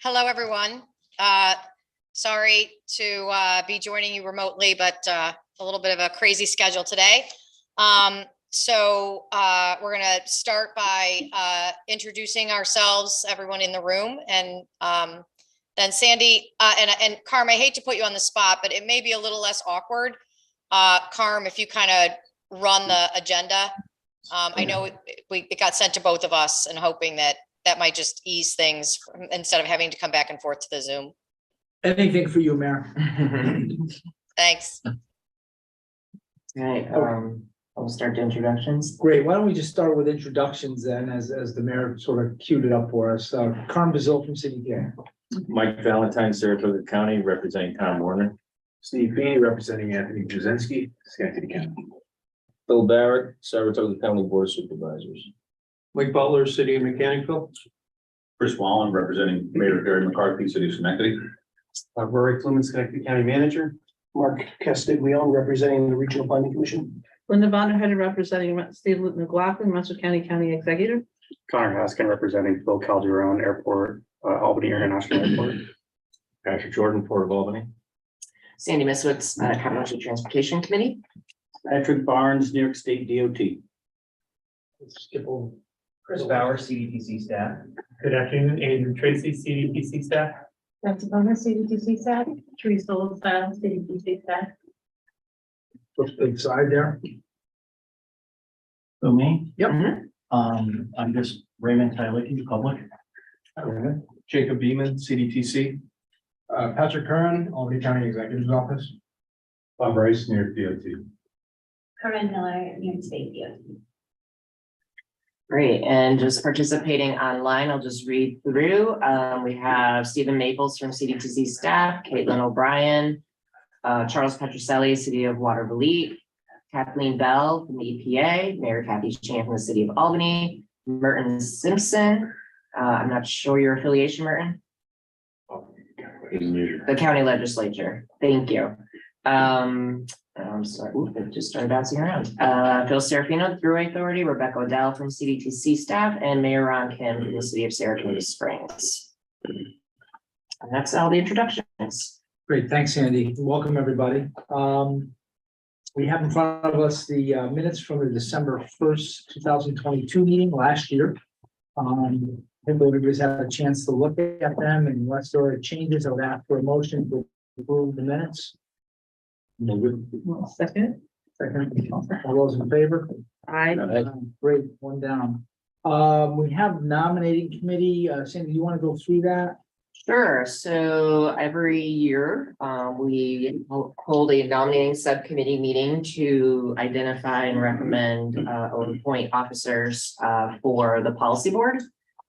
Hello, everyone. Sorry to be joining you remotely, but a little bit of a crazy schedule today. So we're going to start by introducing ourselves, everyone in the room, and then Sandy and Carm, I hate to put you on the spot, but it may be a little less awkward. Carm, if you kind of run the agenda. I know it got sent to both of us, and hoping that might just ease things instead of having to come back and forth to the Zoom. Anything for you, Mayor. Thanks. All right, I'll start the introductions. Great. Why don't we just start with introductions then, as the mayor sort of queued it up for us. Carm Bazil from CDTC. Mike Valentine, Saratoga County, representing Tom Warner. Steve Feeney, representing Anthony Brzezinski, Schenectady County. Phil Barrett, Saratoga County Board of Supervisors. Mike Butler, City of Mechanicsville. Chris Wallen, representing Mayor Gary McCarthy, City of Schenectady. Rory Flumen, Schenectady County Manager. Mark Castiglione, representing the Regional Planning Commission. Linda Vonderheide, representing Steve McLaughlin, Mercer County Executive. Connor Haskin, representing Phil Calderon Airport, Albany International Airport. Patrick Jordan, Port of Albany. Sandy Miswitz, Capital Transportation Committee. Patrick Barnes, New York State DOT. Skip over. Chris Bauer, CDTC staff. Good afternoon, Andrew Tracy, CDTC staff. That's bonus CDTC staff. Teresa Oldstyle, CDTC staff. What's big side there? So me? Yep. I'm just Raymond Tylicki, public. Okay. Jacob Beeman, CDTC. Patrick Curran, Albany County Executive's Office. Bob Rice, New York DOT. Corinne Miller, New York State DOT. Great, and just participating online, I'll just read through. We have Stephen Maples from CDTC staff, Caitlin O'Brien, Charles Petroselli, City of Waterville, Kathleen Bell from the EPA, Mayor Kathy Chan from the City of Albany, Merton Simpson. I'm not sure your affiliation, Merton. The county legislature. Thank you. I'm sorry, it just started bouncing around. Phil Serafino, Thruway Authority, Rebecca Odell from CDTC staff, and Mayor Ron Kim from the City of Saratoga Springs. And that's all the introductions. Great. Thanks, Sandy. Welcome, everybody. We have in front of us the minutes from the December 1st, 2022 meeting last year. I think everybody's had a chance to look at them, and unless there are changes, I would ask for a motion to approve the minutes. Second. All those in favor? Aye. Great, one down. We have nominating committee. Sandy, do you want to go through that? Sure. So every year, we hold a nominating subcommittee meeting to identify and recommend or appoint officers for the policy board,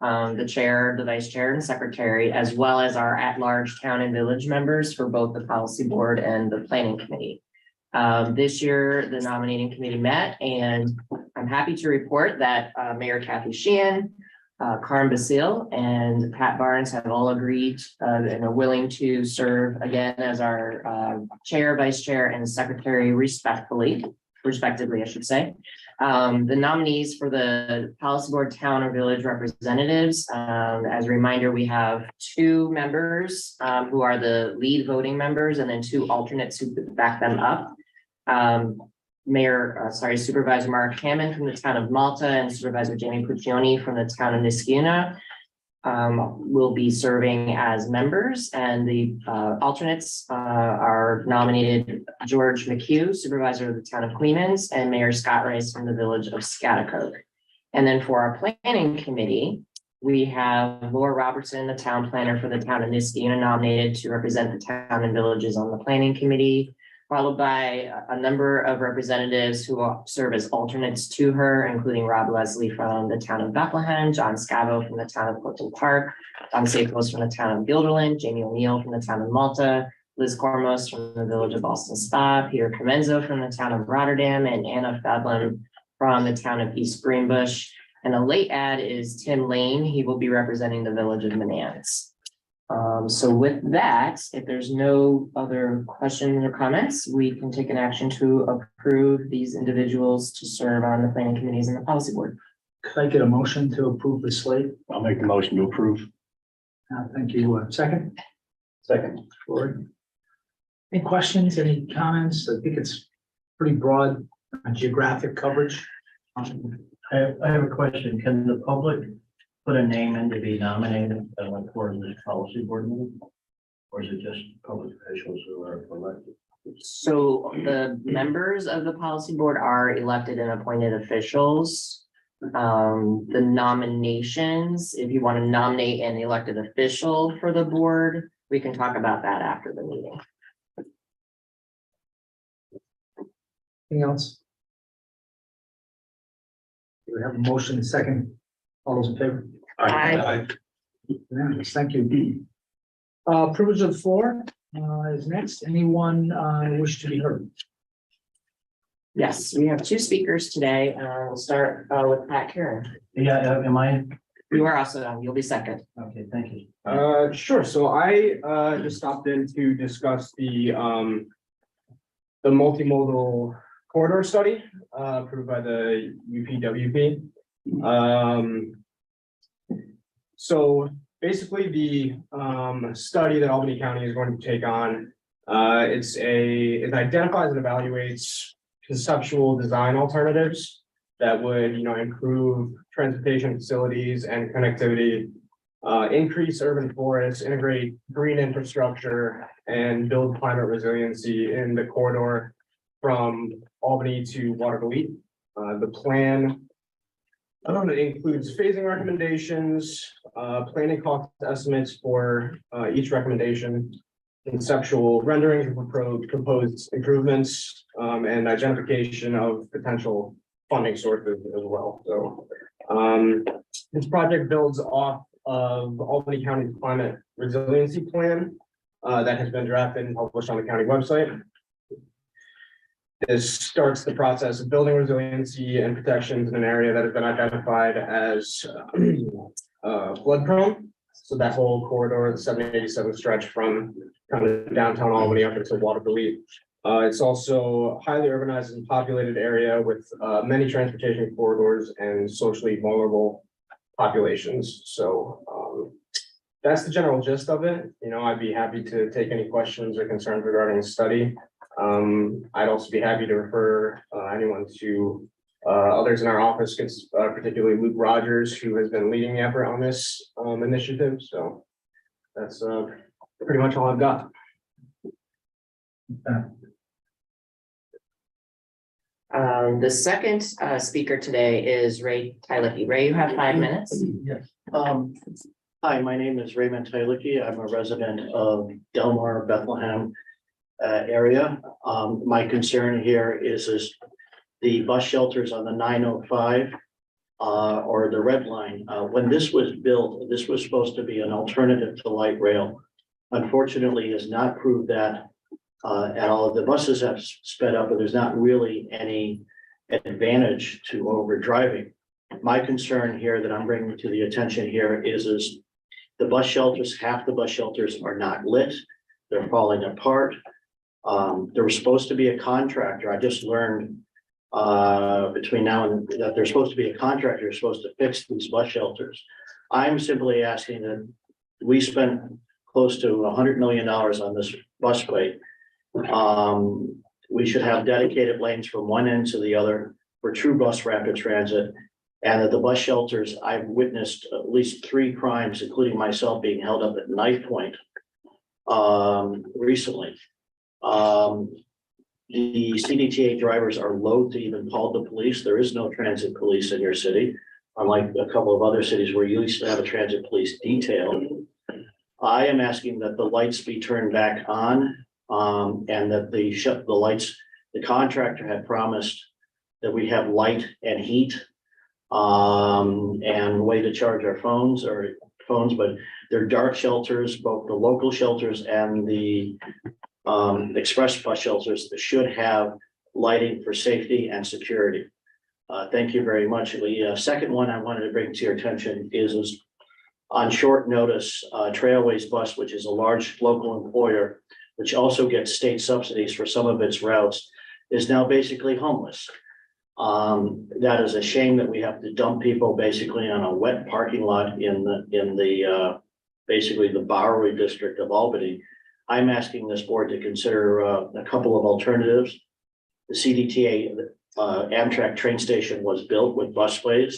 the chair, the vice chair, and secretary, as well as our at-large town and village members for both the policy board and the planning committee. This year, the nominating committee met, and I'm happy to report that Mayor Kathy Sheehan, Carm Bazil, and Pat Barnes have all agreed and are willing to serve again as our chair, vice chair, and secretary respectively, I should say. The nominees for the policy board, town or village representatives, as a reminder, we have two members who are the lead voting members, and then two alternates who back them up. Supervisor Mark Hammond from the town of Malta and Supervisor Jamie Puccioni from the town of Niskayuna will be serving as members, and the alternates are nominated George McHugh, Supervisor of the town of Clemens, and Mayor Scott Rice from the village of Scotticoke. And then for our planning committee, we have Laura Robertson, the town planner for the town of Niskayuna, nominated to represent the town and villages on the planning committee, followed by a number of representatives who will serve as alternates to her, including Rob Leslie from the town of Bethlehem, John Scavo from the town of Clifton Park, Don Sapos from the town of Guilderland, Jamie O'Neill from the town of Malta, Liz Cormos from the village of Boston Spa, Peter Comenzo from the town of Rotterdam, and Anna Fadlam from the town of East Greenbush. And a late add is Tim Lane. He will be representing the village of Menands. So with that, if there's no other questions or comments, we can take an action to approve these individuals to serve on the planning committees and the policy board. Could I get a motion to approve the slate? I'll make the motion to approve. Thank you. Second, Second. Lori. Any questions, any comments? I think it's pretty broad geographic coverage. I have a question. Can the public put a name in to be nominated for this policy board meeting? Or is it just public officials who are elected? So the members of the policy board are elected and appointed officials. The nominations, if you want to nominate an elected official for the board, we can talk about that after the meeting. Anything else? We have a motion second. All those in favor? Aye. Unanimous. Thank you. Privilege of the floor is next. Anyone wish to be heard? Yes, we have two speakers today. We'll start with Pat Karen. Yeah, am I? You are also on. You'll be second. Okay, thank you. Sure. So I just stopped in to discuss the multimodal corridor study approved by the UPWP. So basically the study that Albany County is going to take on, it identifies and evaluates conceptual design alternatives that would, improve transportation facilities and connectivity, increase urban forests, integrate green infrastructure, and build climate resiliency in the corridor from Albany to Waterville. The plan includes phasing recommendations, planning cost estimates for each recommendation, conceptual renderings of proposed improvements, and identification of potential funding sources as well. So this project builds off of Albany County's climate resiliency plan that has been drafted and published on the county website. This starts the process of building resiliency and protections in an area that has been identified as flood prone. So that whole corridor, the 787 stretch from kind of downtown Albany up into Waterville. It's also a highly urbanized and populated area with many transportation corridors and socially vulnerable populations. So that's the general gist of it. I'd be happy to take any questions or concerns regarding the study. I'd also be happy to refer anyone to others in our office, particularly Luke Rogers, who has been leading the effort on this initiative. So that's pretty much all I've got. The second speaker today is Ray Tylicki. Ray, you have 5 minutes. Yes. Hi, my name is Raymond Tylicki. I'm a resident of Delmar, Bethlehem area. My concern here is the bus shelters on the 905 or the red line. When this was built, this was supposed to be an alternative to light rail. Unfortunately, has not proved that at all. The buses have sped up, but there's not really any advantage to over driving. My concern here that I'm bringing to the attention here is the bus shelters, half the bus shelters are not lit. They're falling apart. There was supposed to be a contractor. I just learned between now and that there's supposed to be a contractor who's supposed to fix these bus shelters. I'm simply asking that we spent close to $100 million on this busway. We should have dedicated lanes from one end to the other for true bus rapid transit. And that the bus shelters, I've witnessed at least 3 crimes, including myself being held up at knife point recently. The CDTA drivers are loath to even call the police. There is no transit police in your city, unlike a couple of other cities where you used to have a transit police detail. I am asking that the lights be turned back on, and that the lights, the contractor had promised that we have light and heat and way to charge our phones, but they're dark shelters, both the local shelters and the express bus shelters that should have lighting for safety and security. Thank you very much. The second one I wanted to bring to your attention is on short notice, Trailways Bus, which is a large local employer, which also gets state subsidies for some of its routes, is now basically homeless. That is a shame that we have to dump people basically on a wet parking lot in the basically the Bowery district of Albany. I'm asking this board to consider a couple of alternatives. The CDTA Amtrak train station was built with busways.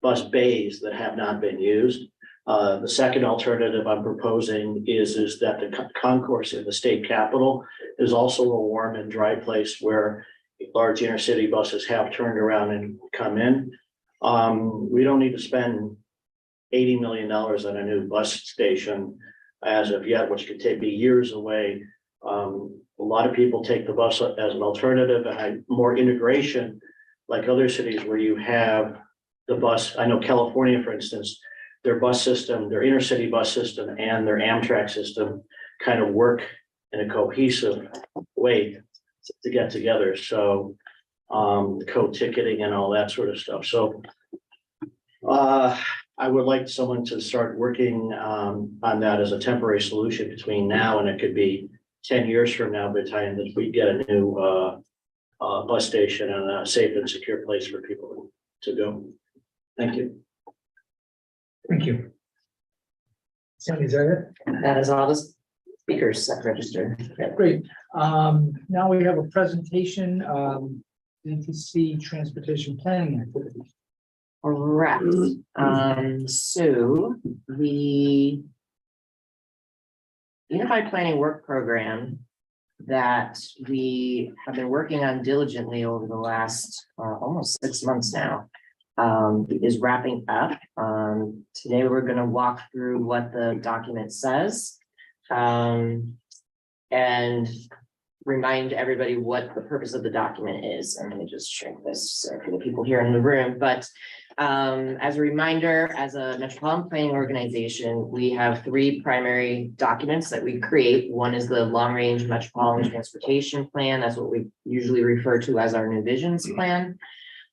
Bus bays that have not been used. The second alternative I'm proposing is that the concourse in the state capitol is also a warm and dry place where large intercity buses have turned around and come in. We don't need to spend $80 million on a new bus station as of yet, which could be years away. A lot of people take the bus as an alternative and more integration, like other cities where you have the bus. I know California, for instance, their bus system, their intercity bus system and their Amtrak system kind of work in a cohesive way to get together. So co-ticketing and all that sort of stuff. So I would like someone to start working on that as a temporary solution between now and it could be 10 years from now by the time that we get a new bus station and a safe and secure place for people to go. Thank you. Thank you. Sandy, is that it? That is all the speakers that registered. Great. Now we have a presentation, CDTC transportation planning activities. Correct. So the Unified Planning Work Program that we have been working on diligently over the last almost 6 months now is wrapping up. Today we're going to walk through what the document says and remind everybody what the purpose of the document is. And let me just shrink this for the people here in the room. But as a reminder, as a metropolitan planning organization, we have 3 primary documents that we create. One is the long-range metropolitan transportation plan. That's what we usually refer to as our new visions plan.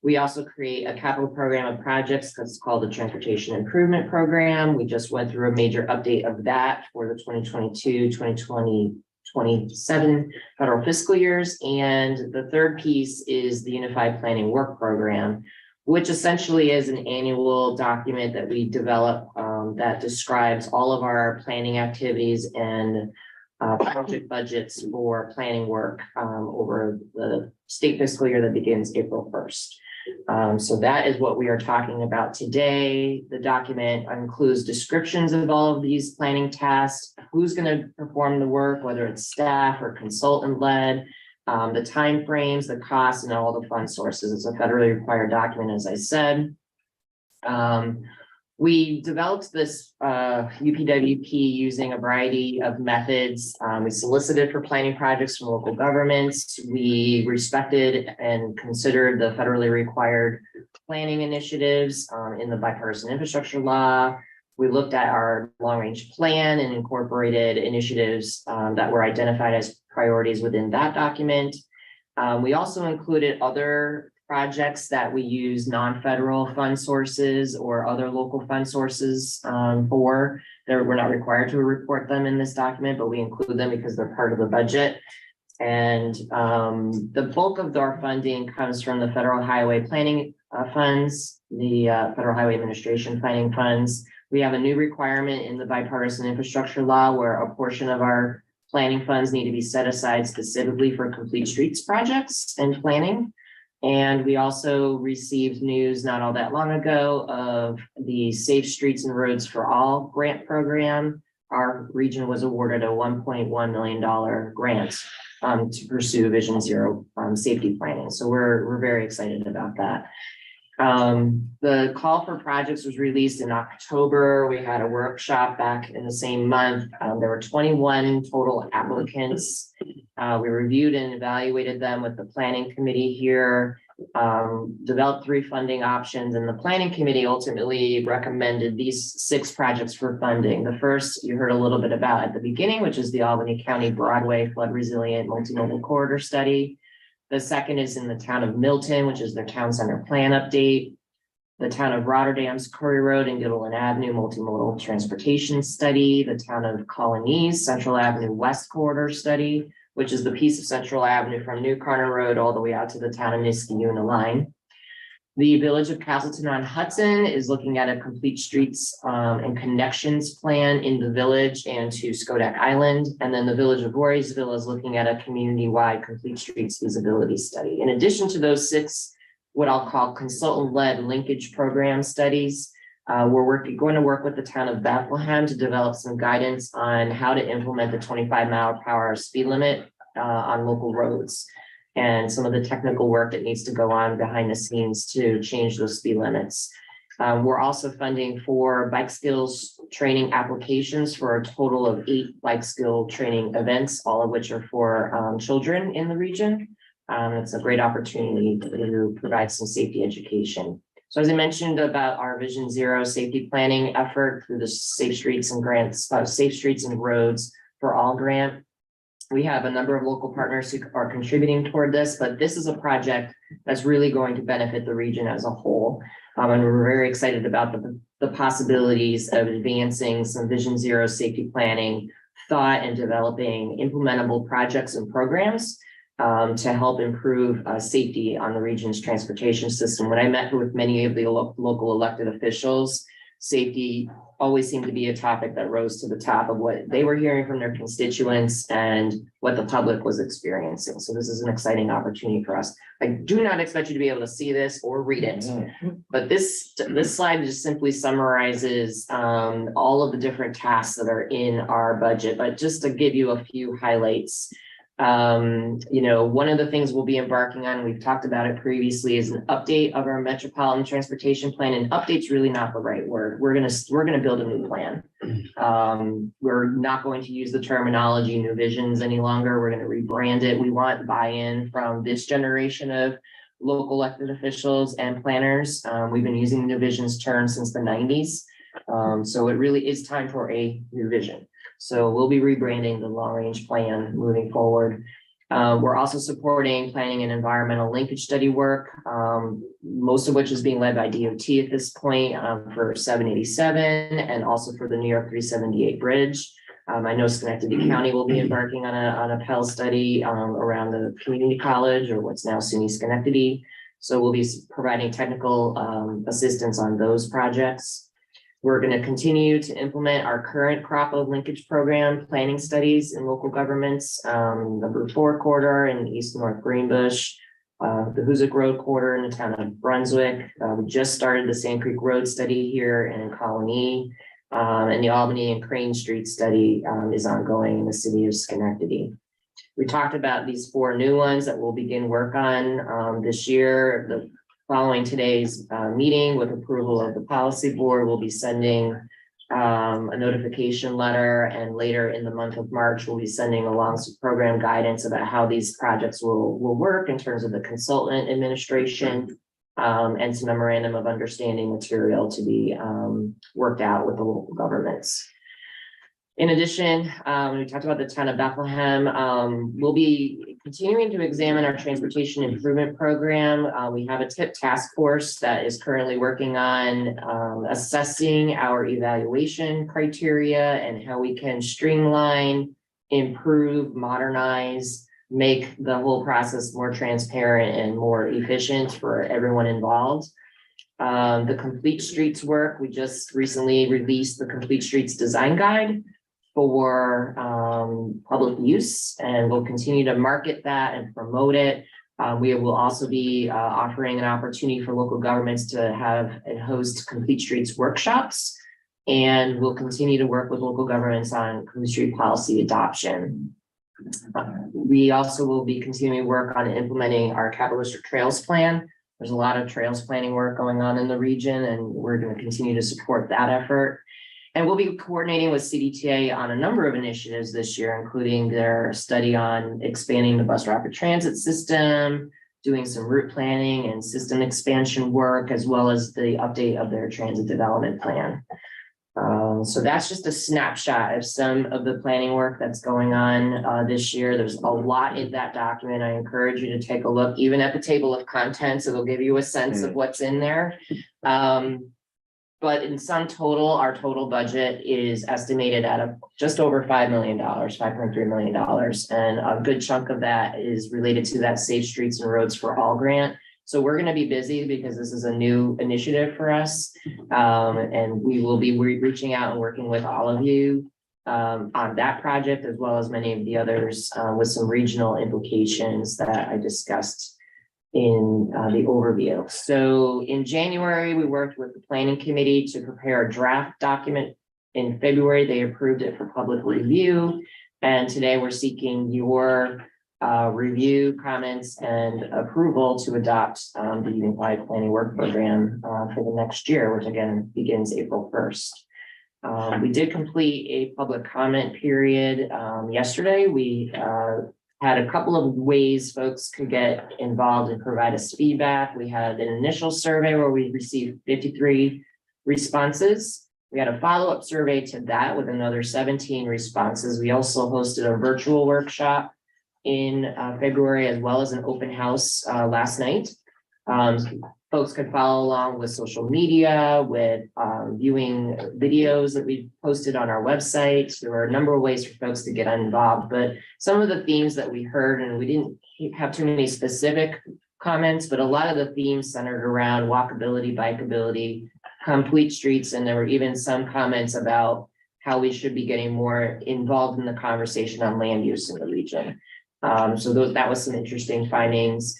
We also create a capital program of projects that's called the Transportation Improvement Program. We just went through a major update of that for the 2022-2027 federal fiscal years. And the third piece is the Unified Planning Work Program, which essentially is an annual document that we develop that describes all of our planning activities and project budgets for planning work over the state fiscal year that begins April 1st. So that is what we are talking about today. The document includes descriptions of all of these planning tasks, who's going to perform the work, whether it's staff or consultant led, the timeframes, the costs, and all the fund sources. It's a federally required document, as I said. We developed this UPWP using a variety of methods. We solicited for planning projects from local governments. We respected and considered the federally required planning initiatives in the bipartisan infrastructure law. We looked at our long-range plan and incorporated initiatives that were identified as priorities within that document. We also included other projects that we use non-federal fund sources or other local fund sources for. We're not required to report them in this document, but we include them because they're part of the budget. And the bulk of our funding comes from the federal highway planning funds, the Federal Highway Administration planning funds. We have a new requirement in the bipartisan infrastructure law where a portion of our planning funds need to be set aside specifically for complete streets projects and planning. And we also received news not all that long ago of the Safe Streets and Roads for All grant program. Our region was awarded a $1.1 million grant to pursue Vision Zero safety planning. So we're very excited about that. The call for projects was released in October. We had a workshop back in the same month. There were 21 total applicants. We reviewed and evaluated them with the planning committee here, developed 3 funding options, and the planning committee ultimately recommended these 6 projects for funding. The first you heard a little bit about at the beginning, which is the Albany County Broadway Flood Resilient Multimodal Corridor Study. The second is in the town of Milton, which is their town center plan update. The town of Rotterdam's Curry Road and Gittleland Avenue Multimodal Transportation Study. The town of Colonies Central Avenue West Corridor Study, which is the piece of Central Avenue from New Carter Road all the way out to the town of Niskayuna line. The Village of Castleton on Hudson is looking at a complete streets and connections plan in the village and to Skodak Island. And then the Village of Voorheesville is looking at a community-wide complete streets feasibility study. In addition to those 6, what I'll call consultant-led linkage program studies, we're going to work with the town of Bethlehem to develop some guidance on how to implement the 25-mile-per-hour speed limit on local roads, and some of the technical work that needs to go on behind the scenes to change those speed limits. We're also funding for bike skills training applications for a total of 8 bike skill training events, all of which are for children in the region. It's a great opportunity to provide some safety education. So as I mentioned about our Vision Zero safety planning effort through the Safe Streets and Grants, Safe Streets and Roads for All grant, we have a number of local partners who are contributing toward this, but this is a project that's really going to benefit the region as a whole. And we're very excited about the possibilities of advancing some Vision Zero safety planning thought and developing implementable projects and programs to help improve safety on the region's transportation system. When I met with many of the local elected officials, safety always seemed to be a topic that rose to the top of what they were hearing from their constituents and what the public was experiencing. So this is an exciting opportunity for us. I do not expect you to be able to see this or read it, but this slide just simply summarizes all of the different tasks that are in our budget. But just to give you a few highlights, one of the things we'll be embarking on, we've talked about it previously, is an update of our metropolitan transportation plan. And update's really not the right word. We're gonna build a new plan. We're not going to use the terminology new visions any longer. We're gonna rebrand it. We want buy-in from this generation of local elected officials and planners. We've been using new visions term since the 90s. So it really is time for a new vision. So we'll be rebranding the long-range plan moving forward. We're also supporting planning and environmental linkage study work, most of which is being led by DOT at this point for 787 and also for the New York 378 bridge. I know Schenectady County will be embarking on a Pell study around the community college, or what's now SUNY Schenectady. So we'll be providing technical assistance on those projects. We're going to continue to implement our current crop of linkage program planning studies in local governments, the Route 4 corridor in East North Greenbush, the Hoosick Road corridor in the town of Brunswick. We just started the Sand Creek Road study here in Colony, and the Albany and Crane Street study is ongoing in the city of Schenectady. We talked about these 4 new ones that we'll begin work on this year. Following today's meeting with approval of the policy board, we'll be sending a notification letter, and later in the month of March, we'll be sending along some program guidance about how these projects will work in terms of the consultant administration and some memorandum of understanding material to be worked out with the local governments. In addition, we talked about the town of Bethlehem. We'll be continuing to examine our transportation improvement program. We have a TIP task force that is currently working on assessing our evaluation criteria and how we can streamline, improve, modernize, make the whole process more transparent and more efficient for everyone involved. The Complete Streets work, we just recently released the Complete Streets Design Guide for public use, and we'll continue to market that and promote it. We will also be offering an opportunity for local governments to have and host Complete Streets workshops, and we'll continue to work with local governments on Complete Street policy adoption. We also will be continuing work on implementing our Capital District Trails Plan. There's a lot of trails planning work going on in the region, and we're going to continue to support that effort. And we'll be coordinating with CDTA on a number of initiatives this year, including their study on expanding the bus rapid transit system, doing some route planning and system expansion work, as well as the update of their transit development plan. So that's just a snapshot of some of the planning work that's going on this year. There's a lot in that document. I encourage you to take a look, even at the table of contents. It'll give you a sense of what's in there. But in sum total, our total budget is estimated at just over $5 million, $5.3 million. And a good chunk of that is related to that Safe Streets and Roads for All grant. So we're going to be busy because this is a new initiative for us. And we will be reaching out and working with all of you on that project, as well as many of the others with some regional implications that I discussed in the overview. So in January, we worked with the planning committee to prepare a draft document. In February, they approved it for public review. And today we're seeking your review, comments, and approval to adopt the Unified Planning Work Program for the next year, which again begins April 1st. We did complete a public comment period yesterday. We had a couple of ways folks could get involved and provide us feedback. We had an initial survey where we received 53 responses. We had a follow-up survey to that with another 17 responses. We also hosted a virtual workshop in February, as well as an open house last night. Folks could follow along with social media, with viewing videos that we posted on our website. There were a number of ways for folks to get involved, but some of the themes that we heard, and we didn't have too many specific comments, but a lot of the themes centered around walkability, bikeability, complete streets, and there were even some comments about how we should be getting more involved in the conversation on land use in the region. That was some interesting findings.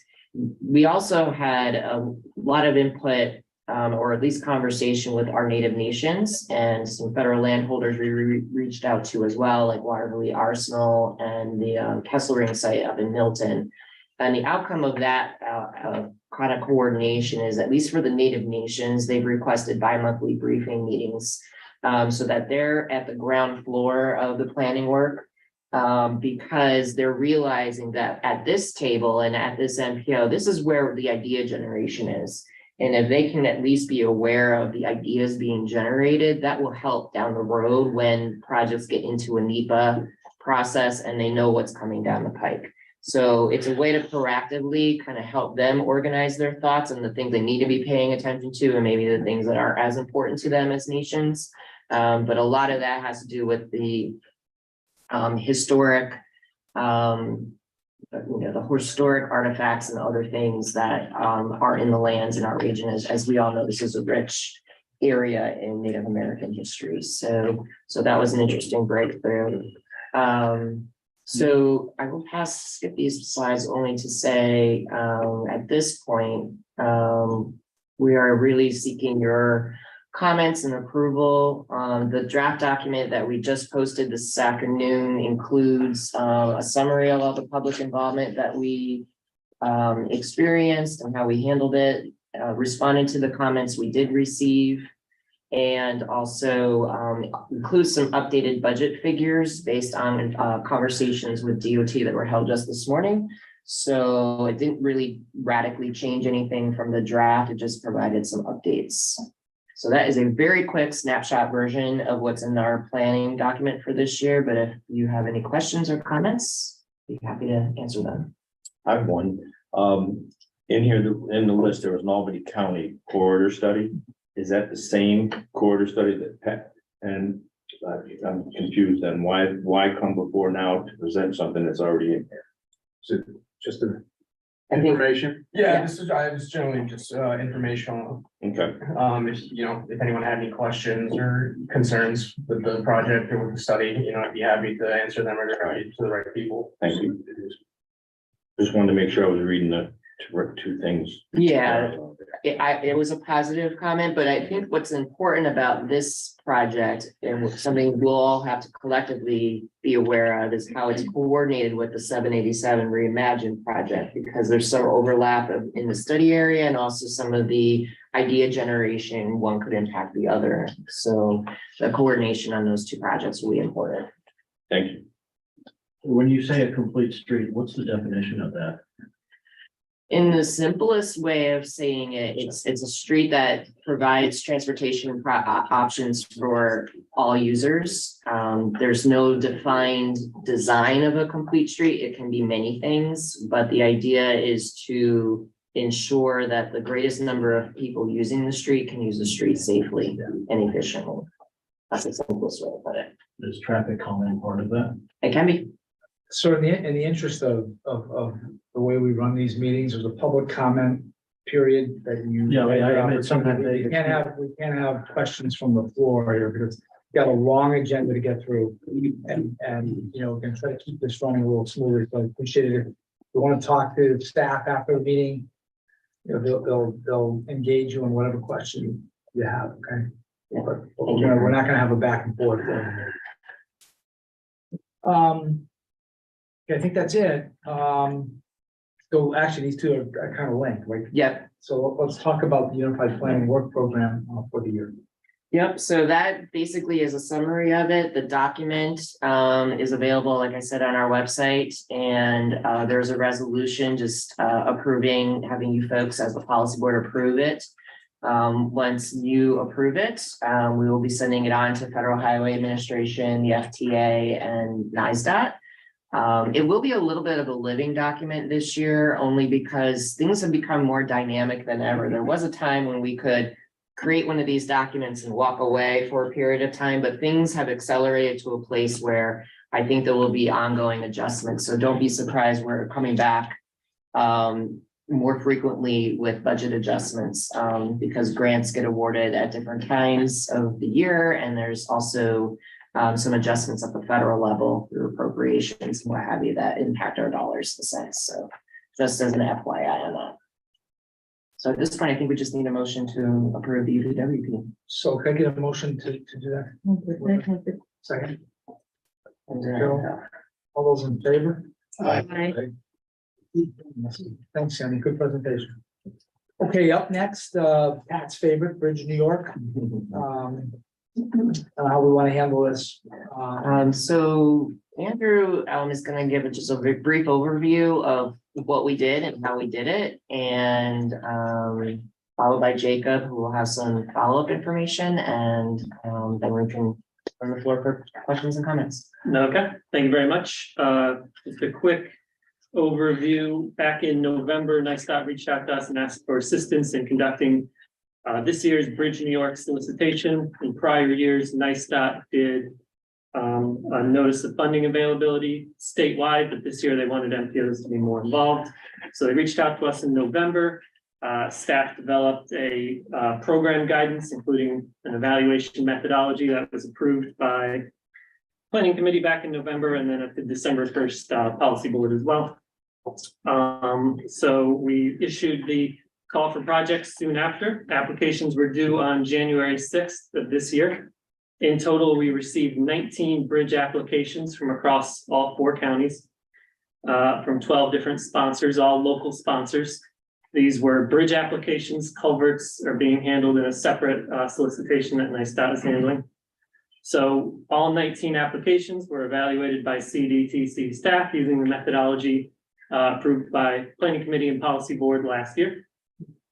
We also had a lot of input, or at least conversation with our Native nations and some federal landholders we reached out to as well, like Waterloo Arsenal and the Kesselring site up in Milton. And the outcome of that kind of coordination is, at least for the Native nations, they've requested bi-monthly briefing meetings so that they're at the ground floor of the planning work. Because they're realizing that at this table and at this MPO, this is where the idea generation is. And if they can at least be aware of the ideas being generated, that will help down the road when projects get into a NEPA process and they know what's coming down the pike. So it's a way to proactively kind of help them organize their thoughts and the things they need to be paying attention to, and maybe the things that are as important to them as nations. But a lot of that has to do with the historic, the historic artifacts and other things that are in the lands in our region. As we all know, this is a rich area in Native American history. So that was an interesting breakthrough. So I will skip these slides only to say, at this point, we are really seeking your comments and approval. The draft document that we just posted this afternoon includes a summary of all the public involvement that we experienced and how we handled it, responded to the comments we did receive, and also includes some updated budget figures based on conversations with DOT that were held just this morning. So it didn't really radically change anything from the draft. It just provided some updates. So that is a very quick snapshot version of what's in our planning document for this year. But if you have any questions or comments, I'd be happy to answer them. I have one. In here, in the list, there was an Albany County corridor study. Is that the same corridor study that Pat, and I'm confused then, why come before now to present something that's already in here? So just the I think- information. Yeah, this is, I was generally just informational. Okay, If anyone had any questions or concerns with the project or with the study, I'd be happy to answer them or direct you to the right people. thank you. Just wanted to make sure I was reading the two things. Yeah, it was a positive comment, but I think what's important about this project and something we'll all have to collectively be aware of is how it's coordinated with the 787 Reimagine project, because there's some overlap in the study area and also some of the idea generation, one could impact the other. So the coordination on those two projects will be important. Thank you. When you say a complete street, what's the definition of that? In the simplest way of saying it, it's a street that provides transportation options for all users. There's no defined design of a complete street. It can be many things, but the idea is to ensure that the greatest number of people using the street can use the street safely and efficiently. That's the simplest way to put it. Is traffic calming part of that? It can be. So in the interest of the way we run these meetings, there's a public comment period that you. Yeah, I mean, sometimes they- We can't have questions from the floor here because we got a long agenda to get through. And, you know, we're gonna try to keep this running a little smoother, so I appreciate it. If you want to talk to staff after the meeting, you know, they'll engage you in whatever question you have, okay? But, you know, we're not gonna have a back and forth. I think that's it. So actually, these two are kind of linked, right? Yep. So let's talk about the Unified Planning Work Program for the year. Yep, so that basically is a summary of it. The document is available, like I said, on our website. And there's a resolution just approving, having you folks as the policy board approve it. Once you approve it, we will be sending it on to Federal Highway Administration, the FTA, and NISDOT. It will be a little bit of a living document this year, only because things have become more dynamic than ever. There was a time when we could create one of these documents and walk away for a period of time, but things have accelerated to a place where I think there will be ongoing adjustments. So don't be surprised, we're coming back more frequently with budget adjustments because grants get awarded at different times of the year. And there's also some adjustments at the federal level through appropriations and what have you that impact our dollars in a sense. So just as an FYI on that. So at this point, I think we just need a motion to approve the UPWP. So can I get a motion to do that? Second, all those in favor? Thanks, Sandy. Good presentation. Okay, up next, Pat's favorite, Bridge New York. How we want to handle this. So Andrew is going to give just a brief overview of what we did and how we did it, and followed by Jacob, who will have some follow-up information, and then we can open the floor for questions and comments. Okay, thank you very much. Just a quick overview. Back in November, NISDOT reached out to us and asked for assistance in conducting this year's Bridge New York solicitation. In prior years, NISDOT did a notice of funding availability statewide, but this year they wanted MPOs to be more involved. So they reached out to us in November. Staff developed a program guidance, including an evaluation methodology that was approved by Planning Committee back in November, and then at the December 1st policy board as well. So we issued the call for projects soon after. Applications were due on January 6th of this year. In total, we received 19 bridge applications from across all 4 counties, from 12 different sponsors, all local sponsors. These were bridge applications. Culverts are being handled in a separate solicitation that NISDOT is handling. So all 19 applications were evaluated by CDTC staff using the methodology approved by Planning Committee and Policy Board last year.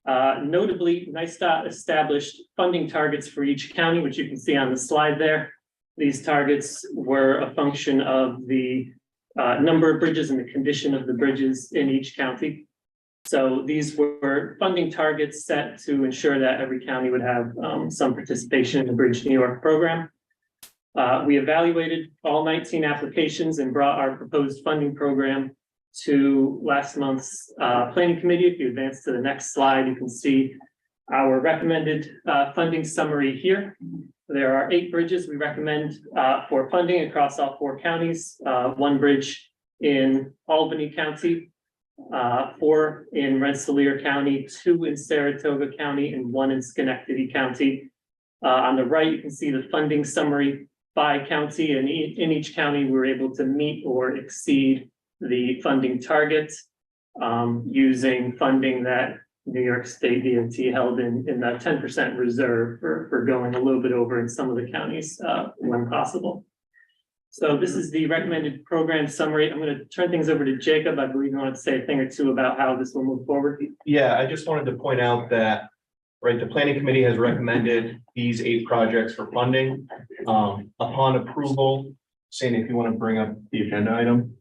Notably, NISDOT established funding targets for each county, which you can see on the slide there. These targets were a function of the number of bridges and the condition of the bridges in each county. So these were funding targets set to ensure that every county would have some participation in the Bridge New York program. We evaluated all 19 applications and brought our proposed funding program to last month's Planning Committee. If you advance to the next slide, you can see our recommended funding summary here. There are 8 bridges we recommend for funding across all 4 counties. 1 bridge in Albany County, 4 in Rensselaer County, 2 in Saratoga County, and 1 in Schenectady County. On the right, you can see the funding summary by county, and in each county, we were able to meet or exceed the funding target using funding that New York State DOT held in that 10% reserve for going a little bit over in some of the counties when possible. So this is the recommended program summary. I'm going to turn things over to Jacob. I believe you wanted to say a thing or two about how this will move forward. Yeah, I just wanted to point out that, right, the planning committee has recommended these 8 projects for funding. Upon approval, Shane, if you want to bring up the agenda item,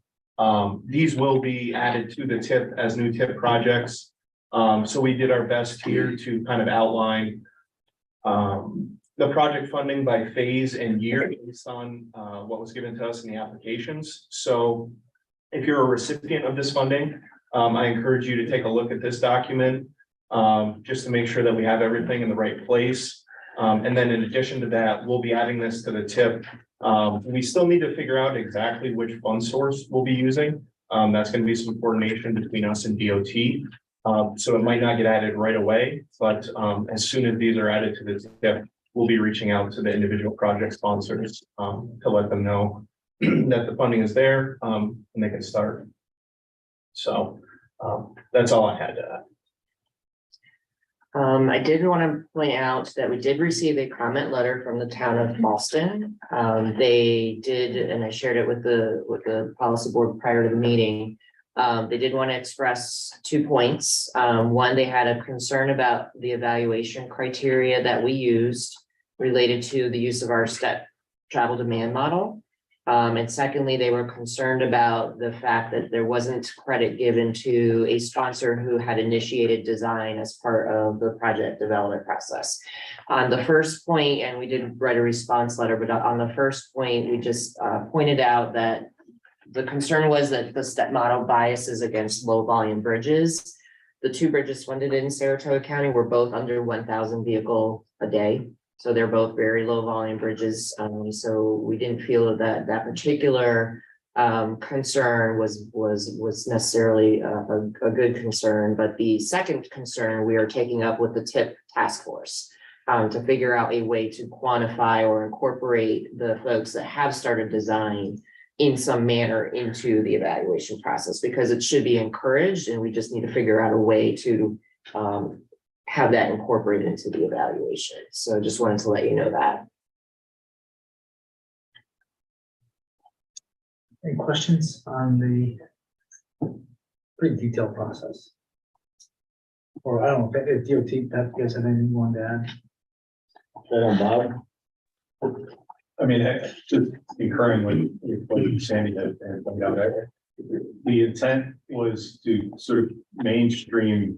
these will be added to the TIP as new TIP projects. So we did our best here to kind of outline the project funding by phase and year based on what was given to us in the applications. So if you're a recipient of this funding, I encourage you to take a look at this document. just to make sure that we have everything in the right place. And then in addition to that, we'll be adding this to the tip. We still need to figure out exactly which fund source we'll be using. That's going to be some coordination between us and DOT. So it might not get added right away, but as soon as these are added to the tip, we'll be reaching out to the individual project sponsors to let them know that the funding is there and they can start. So that's all I had to add. I did want to point out that we did receive a comment letter from the town of Boston. They did, and I shared it with the policy board prior to the meeting. They did want to express 2 points. One, they had a concern about the evaluation criteria that we used related to the use of our step travel demand model. And secondly, they were concerned about the fact that there wasn't credit given to a sponsor who had initiated design as part of the project development process. On the first point, and we did write a response letter, but on the first point, we just pointed out that the concern was that the step model biases against low volume bridges. The 2 bridges funded in Saratoga County were both under 1,000 vehicle a day. So they're both very low volume bridges. So we didn't feel that that particular concern was necessarily a good concern. But the second concern we are taking up with the TIP task force to figure out a way to quantify or incorporate the folks that have started design in some manner into the evaluation process, because it should be encouraged and we just need to figure out a way to have that incorporated into the evaluation. So just wanted to let you know that. Any questions on the pretty detailed process? Or I don't know if DOT, that gives anything you want to add? Bob? I mean, just concurring with what Sandy had pointed out, the intent was to sort of mainstream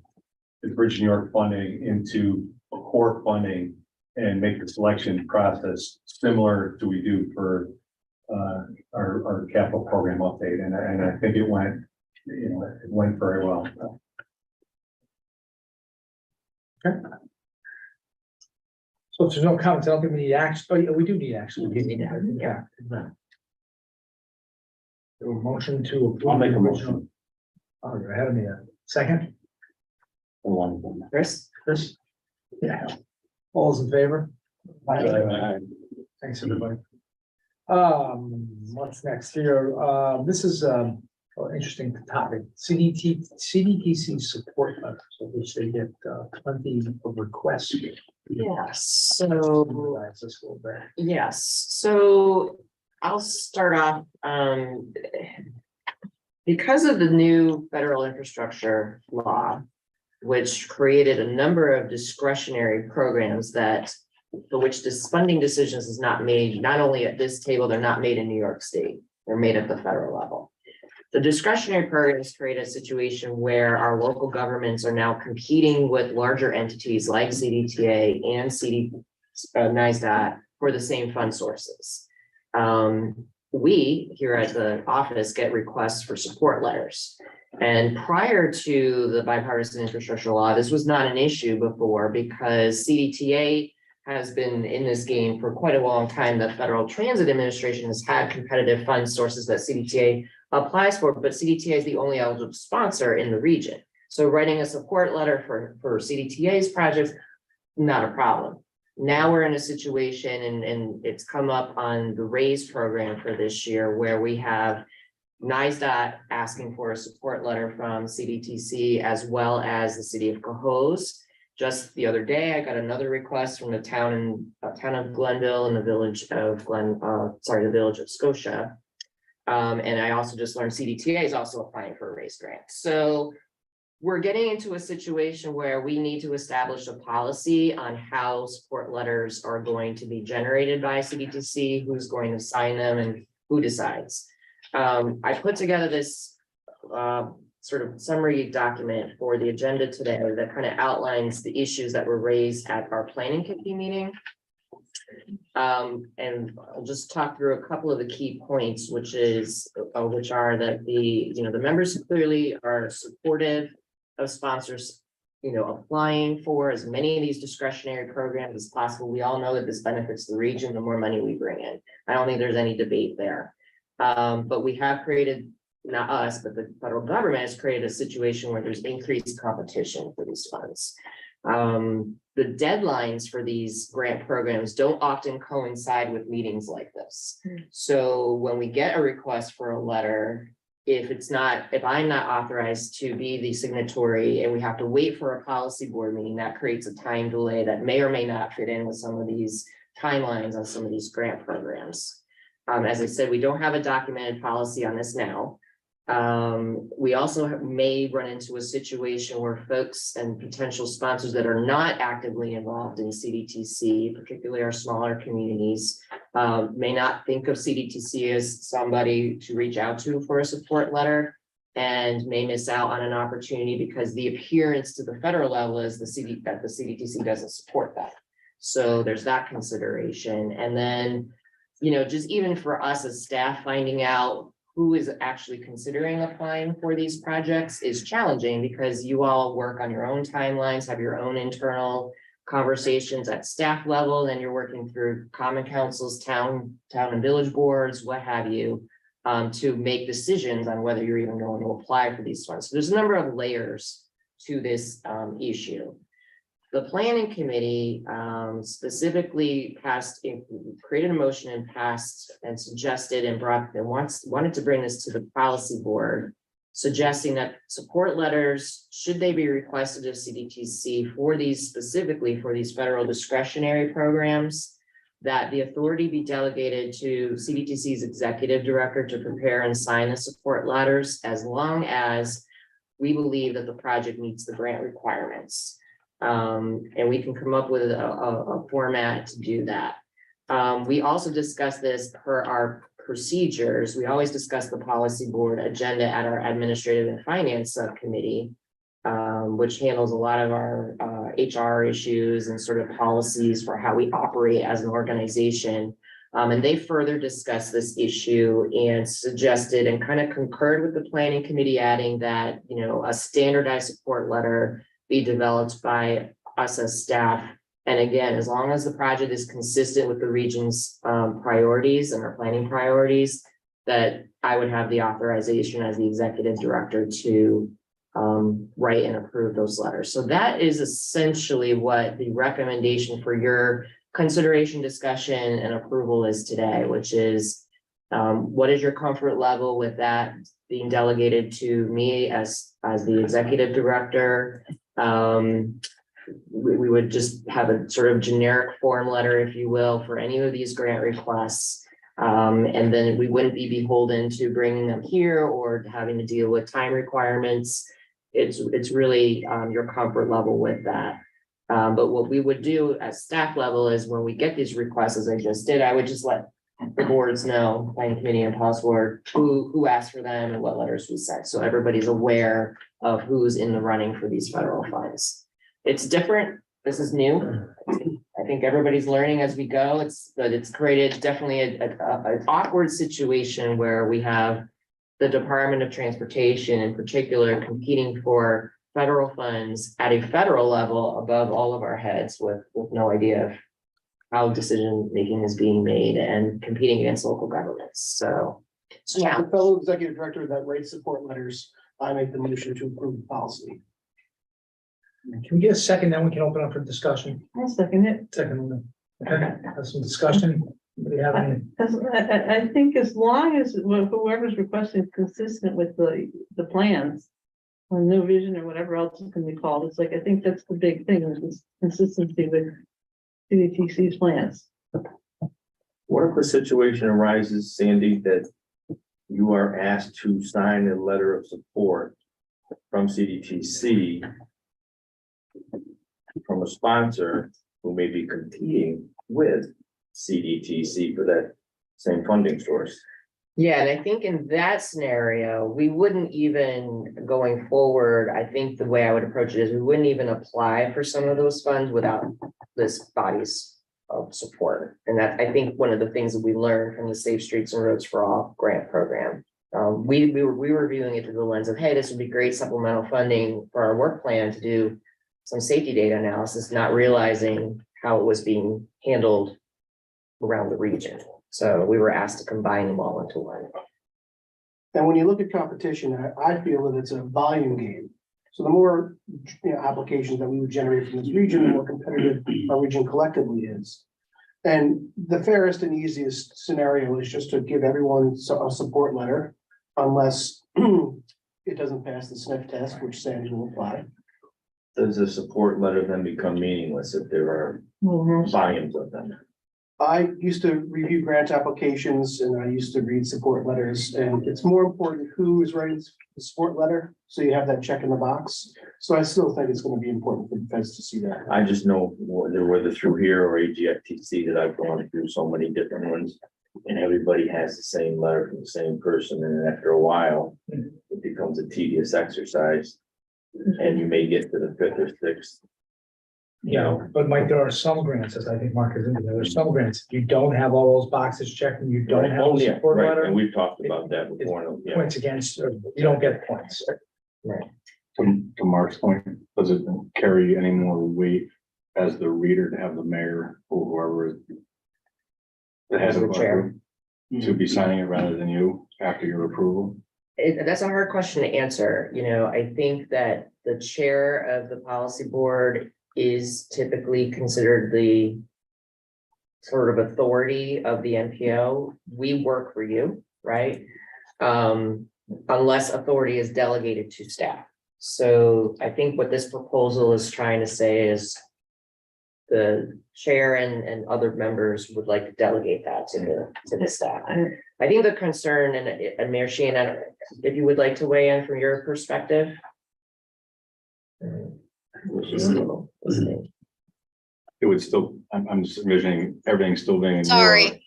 the Bridge New York funding into a core funding and make the selection process similar to we do for our capital program update. And I think it went, it went very well. Okay. So if there's no comments, I don't think we need action. Oh, yeah, we do need action. We need action, yeah. A motion to approve. I'll make a the original- motion. Oh, you're ahead of me. Second, Chris? Chris? Yeah. All those in favor? Thanks, everybody. What's next here? This is an interesting topic. CDTC support letter, so which they get plenty of requests. Yes, so That's a little bit. yes, so I'll start off, because of the new federal infrastructure law, which created a number of discretionary programs that, for which this funding decisions is not made, not only at this table, they're not made in New York State, they're made at the federal level. The discretionary programs create a situation where our local governments are now competing with larger entities like CDTA and NISDOT for the same fund sources. We here at the office get requests for support letters. And prior to the bipartisan infrastructure law, this was not an issue before because CDTA has been in this game for quite a long time. The Federal Transit Administration has had competitive fund sources that CDTA applies for, but CDTA is the only eligible sponsor in the region. So writing a support letter for CDTA's projects, not a problem. Now we're in a situation, and it's come up on the RAISE program for this year, where we have NISDOT asking for a support letter from CDTC as well as the city of Cohoes. Just the other day, I got another request from the town of Glenville and the village of the village of Scotia. And I also just learned CDTA is also applying for a RAISE grant. So we're getting into a situation where we need to establish a policy on how support letters are going to be generated by CDTC, who's going to sign them, and who decides. I put together this sort of summary document for the agenda today that kind of outlines the issues that were raised at our planning committee meeting. And I'll just talk through a couple of the key points, which are that the members clearly are supportive of sponsors applying for as many of these discretionary programs as possible. We all know that this benefits the region, the more money we bring in. I don't think there's any debate there. But we have created, not us, but the federal government has created a situation where there's increased competition for these funds. The deadlines for these grant programs don't often coincide with meetings like this. So when we get a request for a letter, if I'm not authorized to be the signatory and we have to wait for a policy board meeting, that creates a time delay that may or may not fit in with some of these timelines on some of these grant programs. As I said, we don't have a documented policy on this now. We also may run into a situation where folks and potential sponsors that are not actively involved in CDTC, particularly our smaller communities, may not think of CDTC as somebody to reach out to for a support letter, and may miss out on an opportunity because the appearance to the federal level is that the CDTC doesn't support that. So there's that consideration. And then, just even for us as staff, finding out who is actually considering applying for these projects is challenging because you all work on your own timelines, have your own internal conversations at staff level, and you're working through common councils, town and village boards, what have you, to make decisions on whether you're even going to apply for these funds. So there's a number of layers to this issue. The planning committee specifically created a motion and passed and suggested and wanted to bring this to the policy board, suggesting that support letters, should they be requested of CDTC specifically for these federal discretionary programs, that the authority be delegated to CDTC's executive director to prepare and sign the support letters, as long as we believe that the project meets the grant requirements. And we can come up with a format to do that. We also discussed this per our procedures. We always discuss the policy board agenda at our administrative and finance subcommittee, which handles a lot of our HR issues and sort of policies for how we operate as an organization. And they further discussed this issue and suggested and kind of concurred with the planning committee, adding that, a standardized support letter be developed by us as staff. And again, as long as the project is consistent with the region's priorities and our planning priorities, that I would have the authorization as the executive director to write and approve those letters. So that is essentially what the recommendation for your consideration, discussion, and approval is today, which is what is your comfort level with that being delegated to me as the executive director? We would just have a sort of generic form letter, if you will, for any of these grant requests. And then we wouldn't be beholden to bringing them here or having to deal with time requirements. It's really your comfort level with that. But what we would do at staff level is when we get these requests, as I just did, I would just let the boards know, planning committee and policy board, who asked for them and what letters we sent. So everybody's aware of who's in the running for these federal funds. It's different. This is new. I think everybody's learning as we go. It's created definitely an awkward situation where we have the Department of Transportation in particular competing for federal funds at a federal level above all of our heads with no idea of how decision making is being made and competing against local governments. So Yeah, the fellow executive director that writes support letters, I make the motion to approve the policy. Can we get a second, then we can open up for discussion? I'll second it. Second, okay, have some discussion. Anybody have any? I think as long as whoever's requesting is consistent with the plans, or no vision or whatever else it can be called, it's like, I think that's the big thing, is consistency with CDTC's plans. What if the situation arises, Sandy, that you are asked to sign a letter of support from CDTC from a sponsor who may be competing with CDTC for that same funding source? yeah, and I think in that scenario, we wouldn't even going forward. I think the way I would approach it is we wouldn't even apply for some of those funds without this body's of support. And that, I think, one of the things that we learned from the Safe Streets and Roads for All grant program. We were viewing it through the lens of, hey, this would be great supplemental funding for our work plan to do some safety data analysis, not realizing how it was being handled around the region. So we were asked to combine them all into one. And when you look at competition, I feel that it's a volume game. So the more, applications that we would generate from this region, the more competitive our region collectively is. And the fairest and easiest scenario is just to give everyone a support letter, unless it doesn't pass the sniff test, which Sandy will apply. Does the support letter then become meaningless if there are volumes of them? I used to review grant applications and I used to read support letters, and it's more important who is writing the support letter. So you have that check in the box. So I still think it's going to be important for the feds to see that. I just know whether through here or AGFTC that I've gone through so many different ones. And everybody has the same letter from the same person, and then after a while, it becomes a tedious exercise. And you may get to the 5th or 6th. Yeah, but Mike, there are some grants, as I think Mark is into, there's some grants, you don't have all those boxes checked and you don't have Oh, a yeah, support right, letter. and we've talked about that before. Yeah. Points against, or you don't get points. To Mark's point, does it carry any more weight as the reader to have the mayor or whoever is the head of The chair. our group to be signing it rather than you after your approval? That's a hard question to answer. I think that the chair of the policy board is typically considered the sort of authority of the NPO. We work for you, right? Unless authority is delegated to staff. So I think what this proposal is trying to say is the chair and other members would like to delegate that to the staff. I think the concern, and Mayor Sheehan, if you would like to weigh in from your perspective. It would still, I'm just envisioning everything still being. in your Sorry. alley.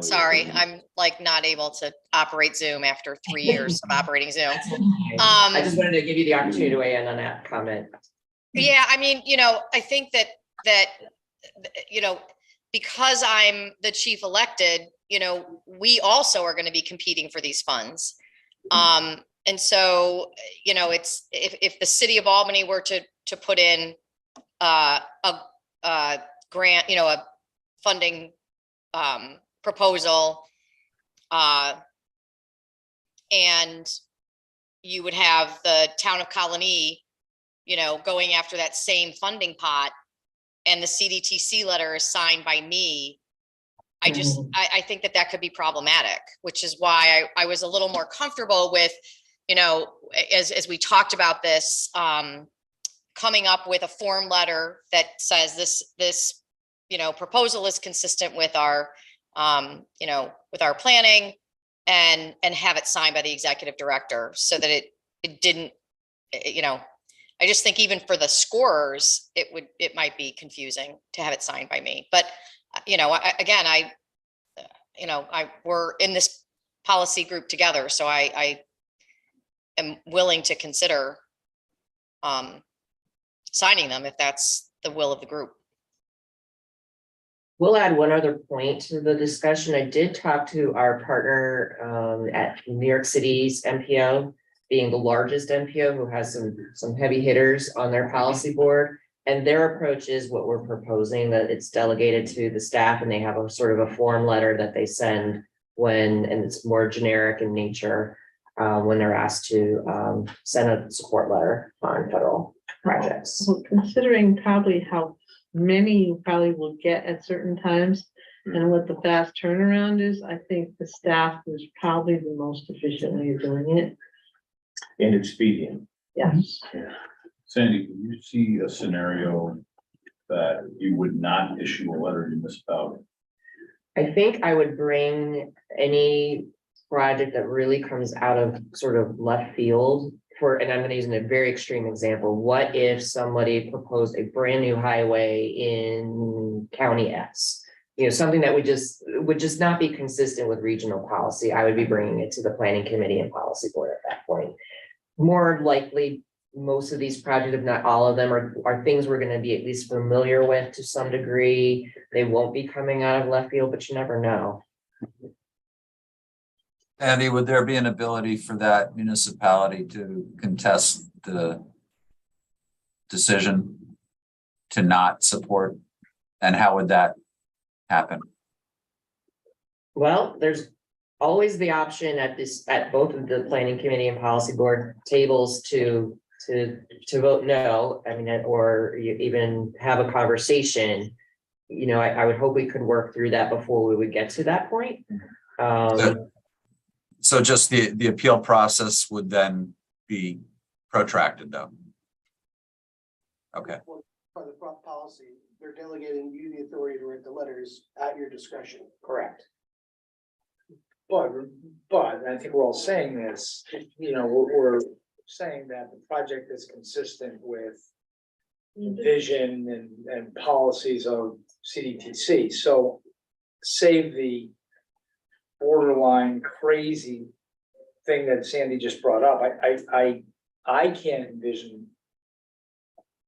Sorry, I'm like not able to operate Zoom after 3 years of operating Zoom. I just wanted to give you the opportunity to weigh in on that comment. Yeah, I mean, I think that, because I'm the chief elected, we also are going to be competing for these funds. And so, it's, if the city of Albany were to put in a grant, a funding proposal, and you would have the town of Colony, going after that same funding pot, and the CDTC letter is signed by me. I think that could be problematic, which is why I was a little more comfortable with, as we talked about this, coming up with a form letter that says this proposal is consistent with our, with our planning, and have it signed by the executive director, so that it didn't, I just think even for the scorers, it might be confusing to have it signed by me. But, we're in this policy group together, so I am willing to consider signing them if that's the will of the group. We'll add one other point to the discussion. I did talk to our partner at New York City's MPO, being the largest MPO, who has some heavy hitters on their policy board. And their approach is what we're proposing, that it's delegated to the staff, and they have a sort of a form letter that they send and it's more generic in nature when they're asked to send a support letter on federal projects. Well, considering probably how many you probably will get at certain times and what the fast turnaround is, I think the staff is probably the most efficient way of doing it. And expedient. Yes. Sandy, can you see a scenario that you would not issue a letter to municipality? I think I would bring any project that really comes out of sort of left field and I'm going to use a very extreme example. What if somebody proposed a brand new highway in County X? Something that would just not be consistent with regional policy. I would be bringing it to the planning committee and policy board at that point. More likely, most of these projects, if not all of them, are things we're going to be at least familiar with to some degree. They won't be coming out of left field, but you never know. Andy, would there be an ability for that municipality to contest the decision to not support? And how would that happen? Well, there's always the option at both of the planning committee and policy board tables to vote no. I mean, or you even have a conversation. You know, I would hope we could work through that before we would get to that point. So just the appeal process would then be protracted though? Okay, For the policy, they're delegating you the authority to write the letters at your discretion. Correct. But I think we're all saying this, you know, we're saying that the project is consistent with vision and policies of CDTC, so save the borderline crazy thing that Sandy just brought up, I can't envision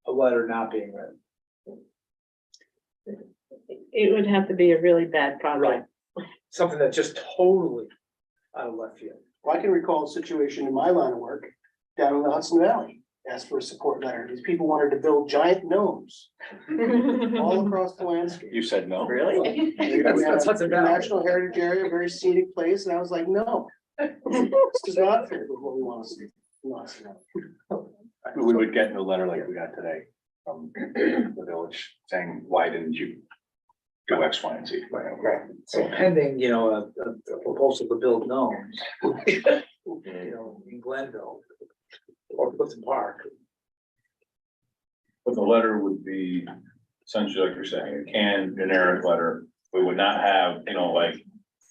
a letter not being written. It would have to be a really bad project. Something that's just totally out of left field. Well, I can recall a situation in my line of work down in the Hudson Valley, asked for a support letter. These people wanted to build giant gnomes all across the landscape. You said no. Really? That's Hudson Valley. National Heritage Area, very scenic place, and I was like, no. This does not fit with what we want to see. We would get a letter like we got today from the village saying, why didn't you go X, Y, and Z? Right, so pending, you know, a proposal to build gnomes, you know, in Glenville or Clifton Park. But the letter would be essentially like you're saying, a canned generic letter. We would not have, you know, like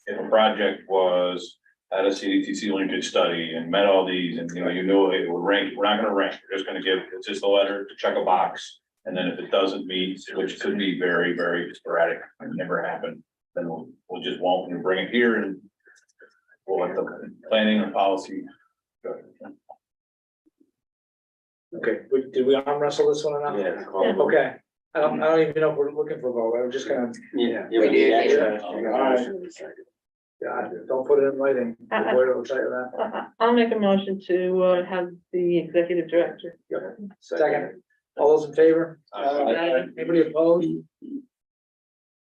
if a project was at a CDTC linkage study and met all these and, you know, it would rank, we're not gonna rank, we're just gonna give, it's just a letter to check a box. And then if it doesn't meet, which could be very, very sporadic and never happen, then we'll just won't bring it here and we'll let the planning and policy go. Okay, did we arm wrestle this one or not? Yeah. Okay, I don't even know if we're looking for a vote, I'm just gonna, Yeah. We do. yeah, don't put it in writing. The lawyer will tell you that. I'll make a motion to have the executive director. Second, all those in favor? Uh, Anybody opposed?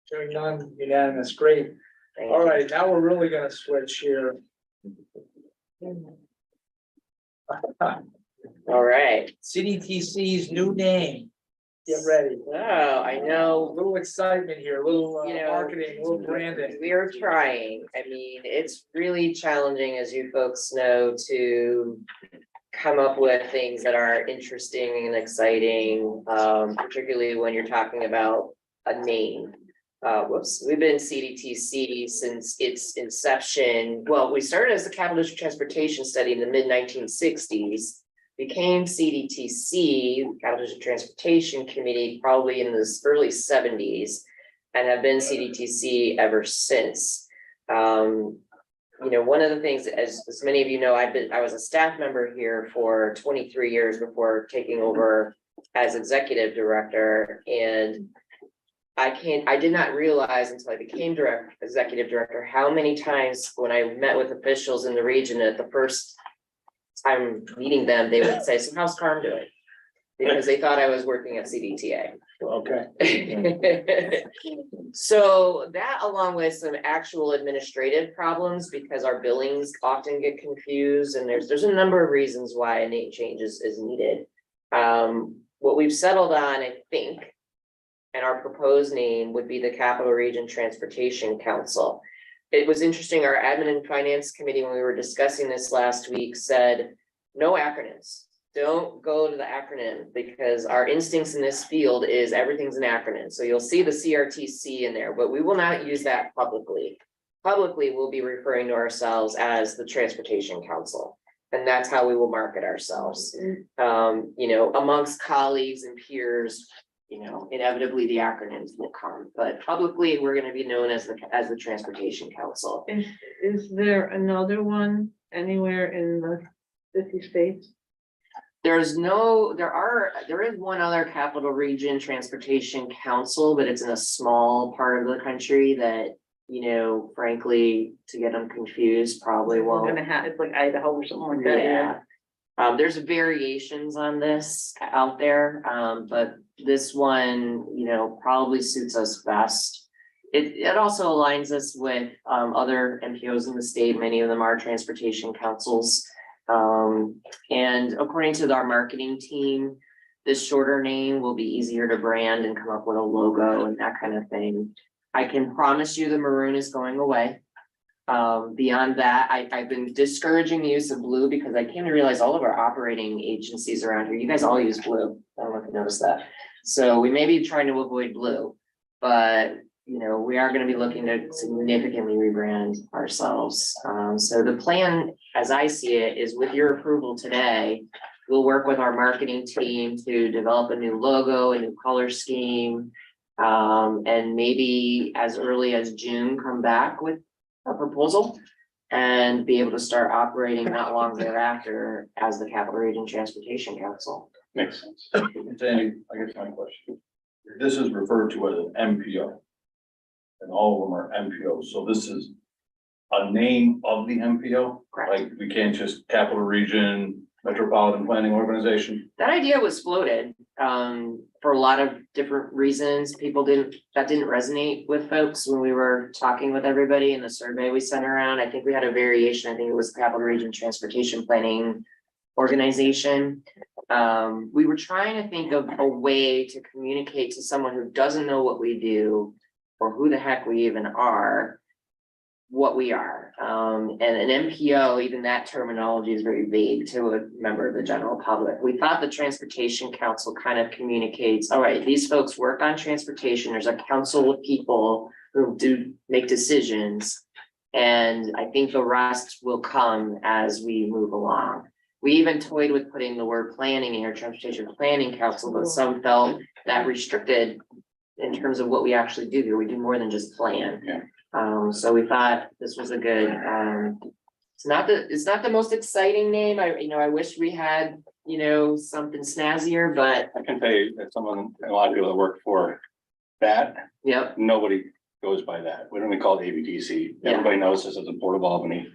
Hearing none, unanimous, great. Thank All you. right, now we're really gonna switch here. All right. CDTC's new name. Get ready. Oh, I A know. little excitement here, a little You know, marketing, a little branding. We are trying. I mean, it's really challenging, as you folks know, to come up with things that are interesting and exciting, particularly when you're talking about a name. We've been CDTC since its inception. Well, we started as the Capital District Transportation Study in the mid-1960s. Became CDTC, Capital District Transportation Committee, probably in the early 70s, and have been CDTC ever since. You know, one of the things, as many of you know, I was a staff member here for 23 years before taking over as executive director, and I did not realize until I became executive director how many times when I met with officials in the region at the first time meeting them, they would say, so how's Carm doing? Because they thought I was working at CDTA. Okay. So that, along with some actual administrative problems, because our billings often get confused, and there's a number of reasons why a name change is needed. What we've settled on, I think, and our proposed name would be the Capital Region Transportation Council. It was interesting, our admin and finance committee, when we were discussing this last week, said, no acronyms. Don't go to the acronym, because our instincts in this field is everything's an acronym. So you'll see the CRTC in there, but we will not use that publicly. Publicly, we'll be referring to ourselves as the Transportation Council. And that's how we will market ourselves. You know, amongst colleagues and peers, you know, inevitably the acronyms will come, but publicly, we're gonna be known as the Transportation Council. Is there another one anywhere in the 50 states? There is one other Capital Region Transportation Council, but it's in a small part of the country that, you know, frankly, to get them confused, probably We're won't. gonna have, it's like Idaho or something like that. Yeah. There's variations on this out there, but this one, probably suits us best. It also aligns us with other MPOs in the state. Many of them are transportation councils. And according to our marketing team, this shorter name will be easier to brand and come up with a logo and that kind of thing. I can promise you the maroon is going away. Beyond that, I've been discouraging the use of blue because I came to realize all of our operating agencies around here, you guys all use blue. I don't know if you noticed that. So we may be trying to avoid blue, but we are going to be looking to significantly rebrand ourselves. So the plan, as I see it, is with your approval today, we'll work with our marketing team to develop a new logo, a new color scheme. And maybe as early as June, come back with a proposal and be able to start operating not long thereafter as the Capital Region Transportation Council. Makes sense. Danny, I guess my question, this is referred to as an MPO. And all of them are MPOs, so this is a name of the MPO? Correct. Like, we can't just Capital Region Metropolitan Planning Organization? That idea was floated for a lot of different reasons. That didn't resonate with folks when we were talking with everybody in the survey we sent around. I think we had a variation. I think it was Capital Region Transportation Planning Organization. We were trying to think of a way to communicate to someone who doesn't know what we do or who the heck we even are, what we are. And an MPO, even that terminology is very vague to a member of the general public. We thought the Transportation Council kind of communicates, all right, these folks work on transportation. There's a council of people who do make decisions. And I think the rest will come as we move along. We even toyed with putting the word planning in here, Transportation Planning Council, but some felt that restricted in terms of what we actually do here. We do more than just plan. Yeah. So we thought this was a good, it's not the most exciting name. I wish we had, something snazzier, but. I can tell you that a lot of people that work for that, Yep. nobody goes by that. We don't even call it ABTC. Yeah. Everybody knows this as a Port of Albany.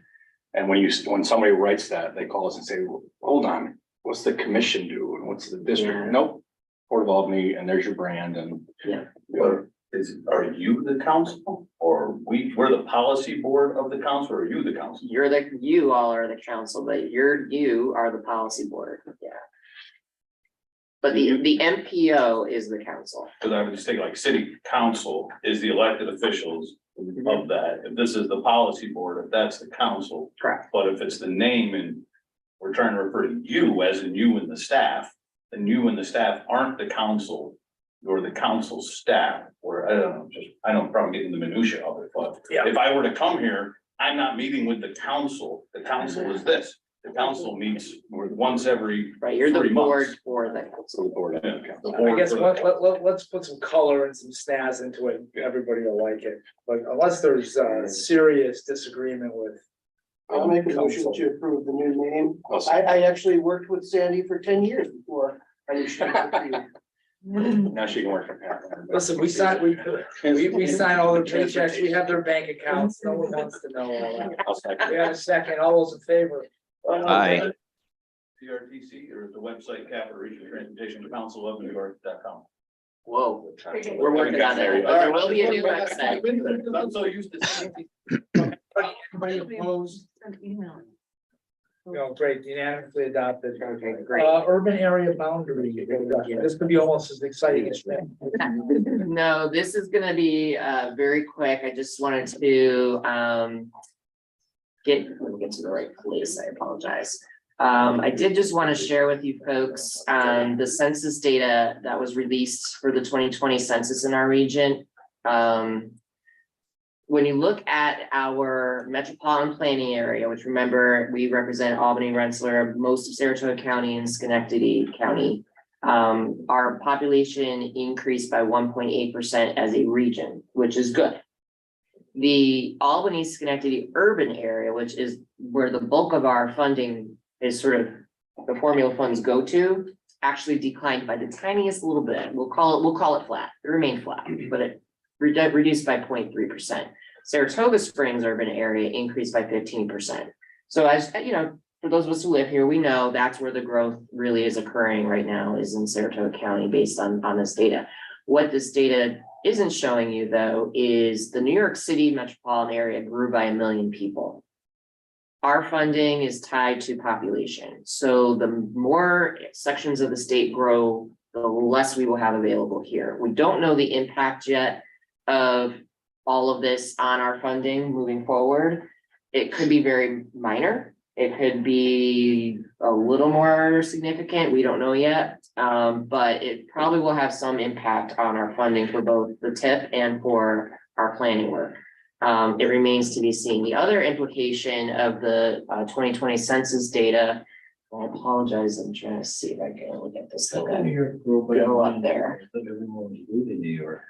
And when somebody writes that, they call us and say, well, hold on, what's the commission do? And what's the district? Yeah. Nope, Port of Albany, and there's your brand and. Yeah. Are you the council, or we're the policy board of the council, or are you the council? You all are the council, but you are the policy board, yeah. But the MPO is the council. Because I would just think like city council is the elected officials of that. If this is the policy board, if that's the council. Correct. But if it's the name and we're trying to refer to you as in you and the staff, then you and the staff aren't the council. Or the council staff, or I don't know, I don't probably get in the minutia of it, but Yeah. if I were to come here, I'm not meeting with the council. The council is this. The council meets once every. Right, you're the 3 board months. for the council. The board. Yeah. The I board guess for the- let's put some color and some snazz into it. Everybody will like it, but unless there's serious disagreement with. I'll make a motion council. to approve the new name. I actually worked with Sandy for 10 years before I was. Now she can work from here. Listen, we sign all their paychecks, we have their bank accounts, no one wants to know all that. We have a second, all those in favor? Aye. CRTC or the website Capital Region Transportation Council of New York.com. Whoa, we're working on it, but there will be a new website. I'm so used to saying. Anybody opposed? No, great, unanimously adopted. Okay, great. Urban area boundary, this could be almost as exciting as that. No, this is gonna be very quick. I just wanted to let me get to the right place. I apologize. I did just want to share with you folks the census data that was released for the 2020 census in our region. When you look at our metropolitan planning area, which remember, we represent Albany, Rensselaer, most of Saratoga County and Schenectady County. Our population increased by 1.8% as a region, which is good. The Albany Schenectady urban area, which is where the bulk of our funding is sort of the formula funds go to, actually declined by the tiniest little bit. We'll call it flat. It remained flat, but it reduced by 0.3%. Saratoga Springs urban area increased by 15%. So as for those of us who live here, we know that's where the growth really is occurring right now, is in Saratoga County based on this data. What this data isn't showing you, though, is the New York City metropolitan area grew by 1 million people. Our funding is tied to population. So the more sections of the state grow, the less we will have available here. We don't know the impact yet of all of this on our funding moving forward. It could be very minor. It could be a little more significant. We don't know yet. But it probably will have some impact on our funding for both the TIP and for our planning work. It remains to be seen. The other implication of the 2020 census data, I apologize, I'm trying to see if I can look at this thing. Go up there. New York.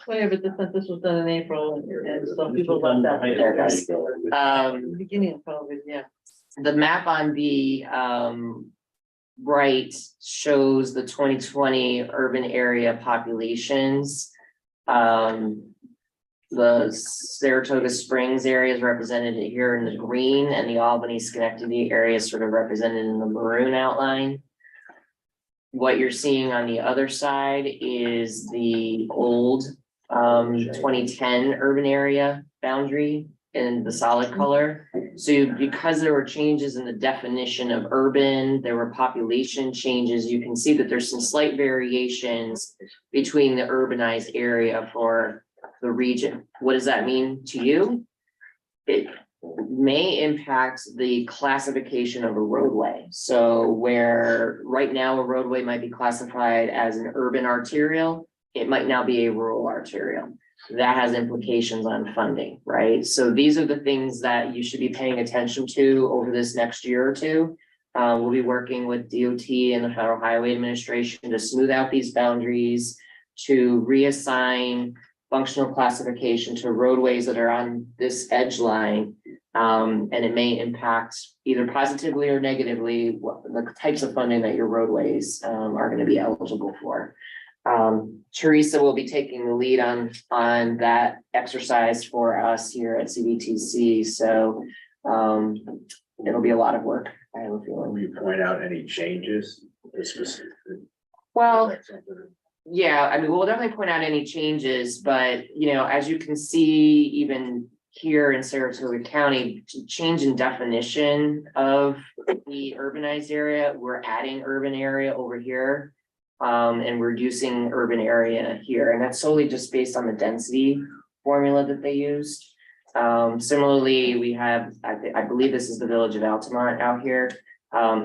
Whatever, the census was done in April and some people left that. There it goes. Beginning of COVID, yeah. The map on the right shows the 2020 urban area populations. The Saratoga Springs area is represented here in the green, and the Albany Schenectady area is sort of represented in the maroon outline. What you're seeing on the other side is the old 2010 urban area boundary in the solid color. So because there were changes in the definition of urban, there were population changes, you can see that there's some slight variations between the urbanized area for the region. What does that mean to you? It may impact the classification of a roadway. So where right now a roadway might be classified as an urban arterial, it might now be a rural arterial. That has implications on funding, right? So these are the things that you should be paying attention to over this next year or two. We'll be working with DOT and the Federal Highway Administration to smooth out these boundaries, to reassign functional classification to roadways that are on this edge line. And it may impact either positively or negatively the types of funding that your roadways are going to be eligible for. Teresa will be taking the lead on that exercise for us here at CDTC. So it'll be a lot of work. I have a feeling. Will you point out any changes? Well, yeah, I mean, we'll definitely point out any changes, but as you can see, even here in Saratoga County, change in definition of the urbanized area, we're adding urban area over here. And reducing urban area here, and that's solely just based on the density formula that they used. Similarly, we have, I believe this is the village of Altamont out here.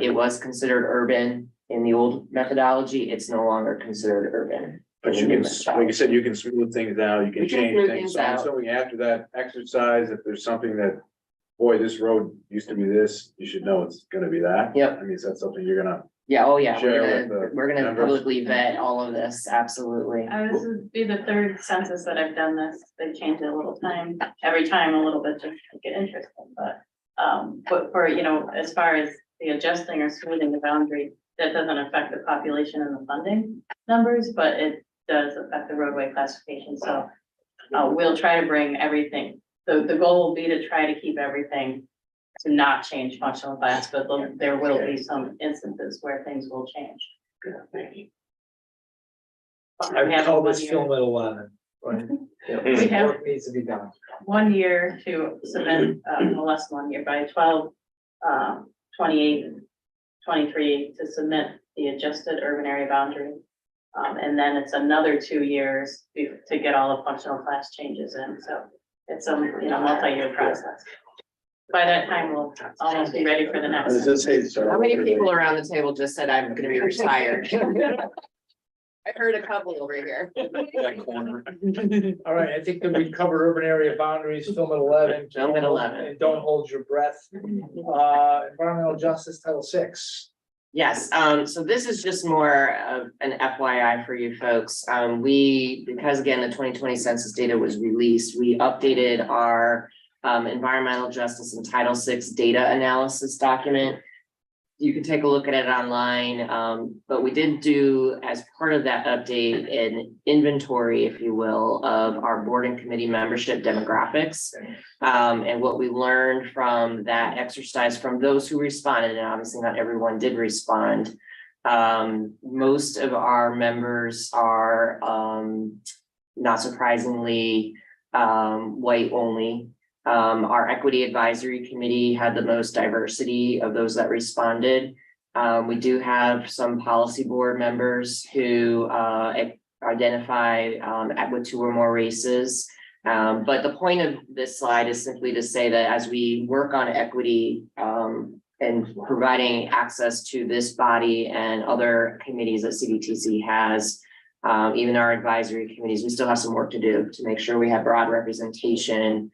It was considered urban in the old methodology. It's no longer considered urban. But you can, like you said, you can smooth things out, you can We can change smooth things. things out. So after that exercise, if there's something that, boy, this road used to be this, you should know it's gonna be that. Yep. I mean, is that something you're gonna? Yeah, oh yeah, Share with the we're gonna members. publicly vet all of this, absolutely. This would be the third census that I've done this. They change it a little time, every time a little bit to get interesting, but for, as far as the adjusting or smoothing the boundary, that doesn't affect the population and the funding numbers, but it does affect the roadway classification. So we'll try to bring everything. The goal will be to try to keep everything to not change functional class, but there will be some instances where things will change. I call this film at 11. Right? We have Work needs to be done. 1 year to submit, no less than 1 year, by 12/28/23 to submit the adjusted urban area boundary. And then it's another 2 years to get all the functional class changes in. So it's a multi-year process. By that time, we'll almost be ready for the next. How many people around the table just said I'm gonna be retired? I heard a couple over here. All right, I think that we covered urban area boundaries, film at 11. Film at 11. And don't hold your breath. Environmental justice, Title VI. Yes, so this is just more of an FYI for you folks. Because again, the 2020 census data was released, we updated our environmental justice and Title VI data analysis document. you can take a look at it online, but we did do, as part of that update, an inventory, if you will, of our board and committee membership demographics. And what we learned from that exercise from those who responded, and obviously not everyone did respond. Most of our members are, not surprisingly, white only. Our equity advisory committee had the most diversity of those that responded. We do have some policy board members who identify with 2 or more races. But the point of this slide is simply to say that as we work on equity and providing access to this body and other committees that CDTC has, even our advisory committees, we still have some work to do to make sure we have broad representation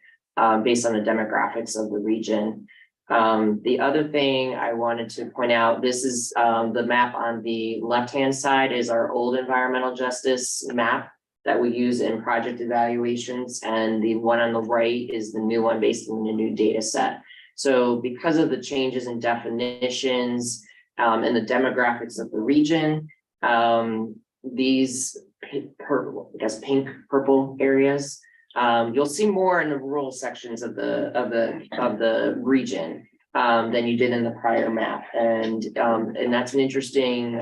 based on the demographics of the region. The other thing I wanted to point out, this is the map on the left-hand side is our old environmental justice map that we use in project evaluations. And the one on the right is the new one based on the new data set. So because of the changes in definitions and the demographics of the region, these pink, purple areas, you'll see more in the rural sections of the region than you did in the prior map, and that's an interesting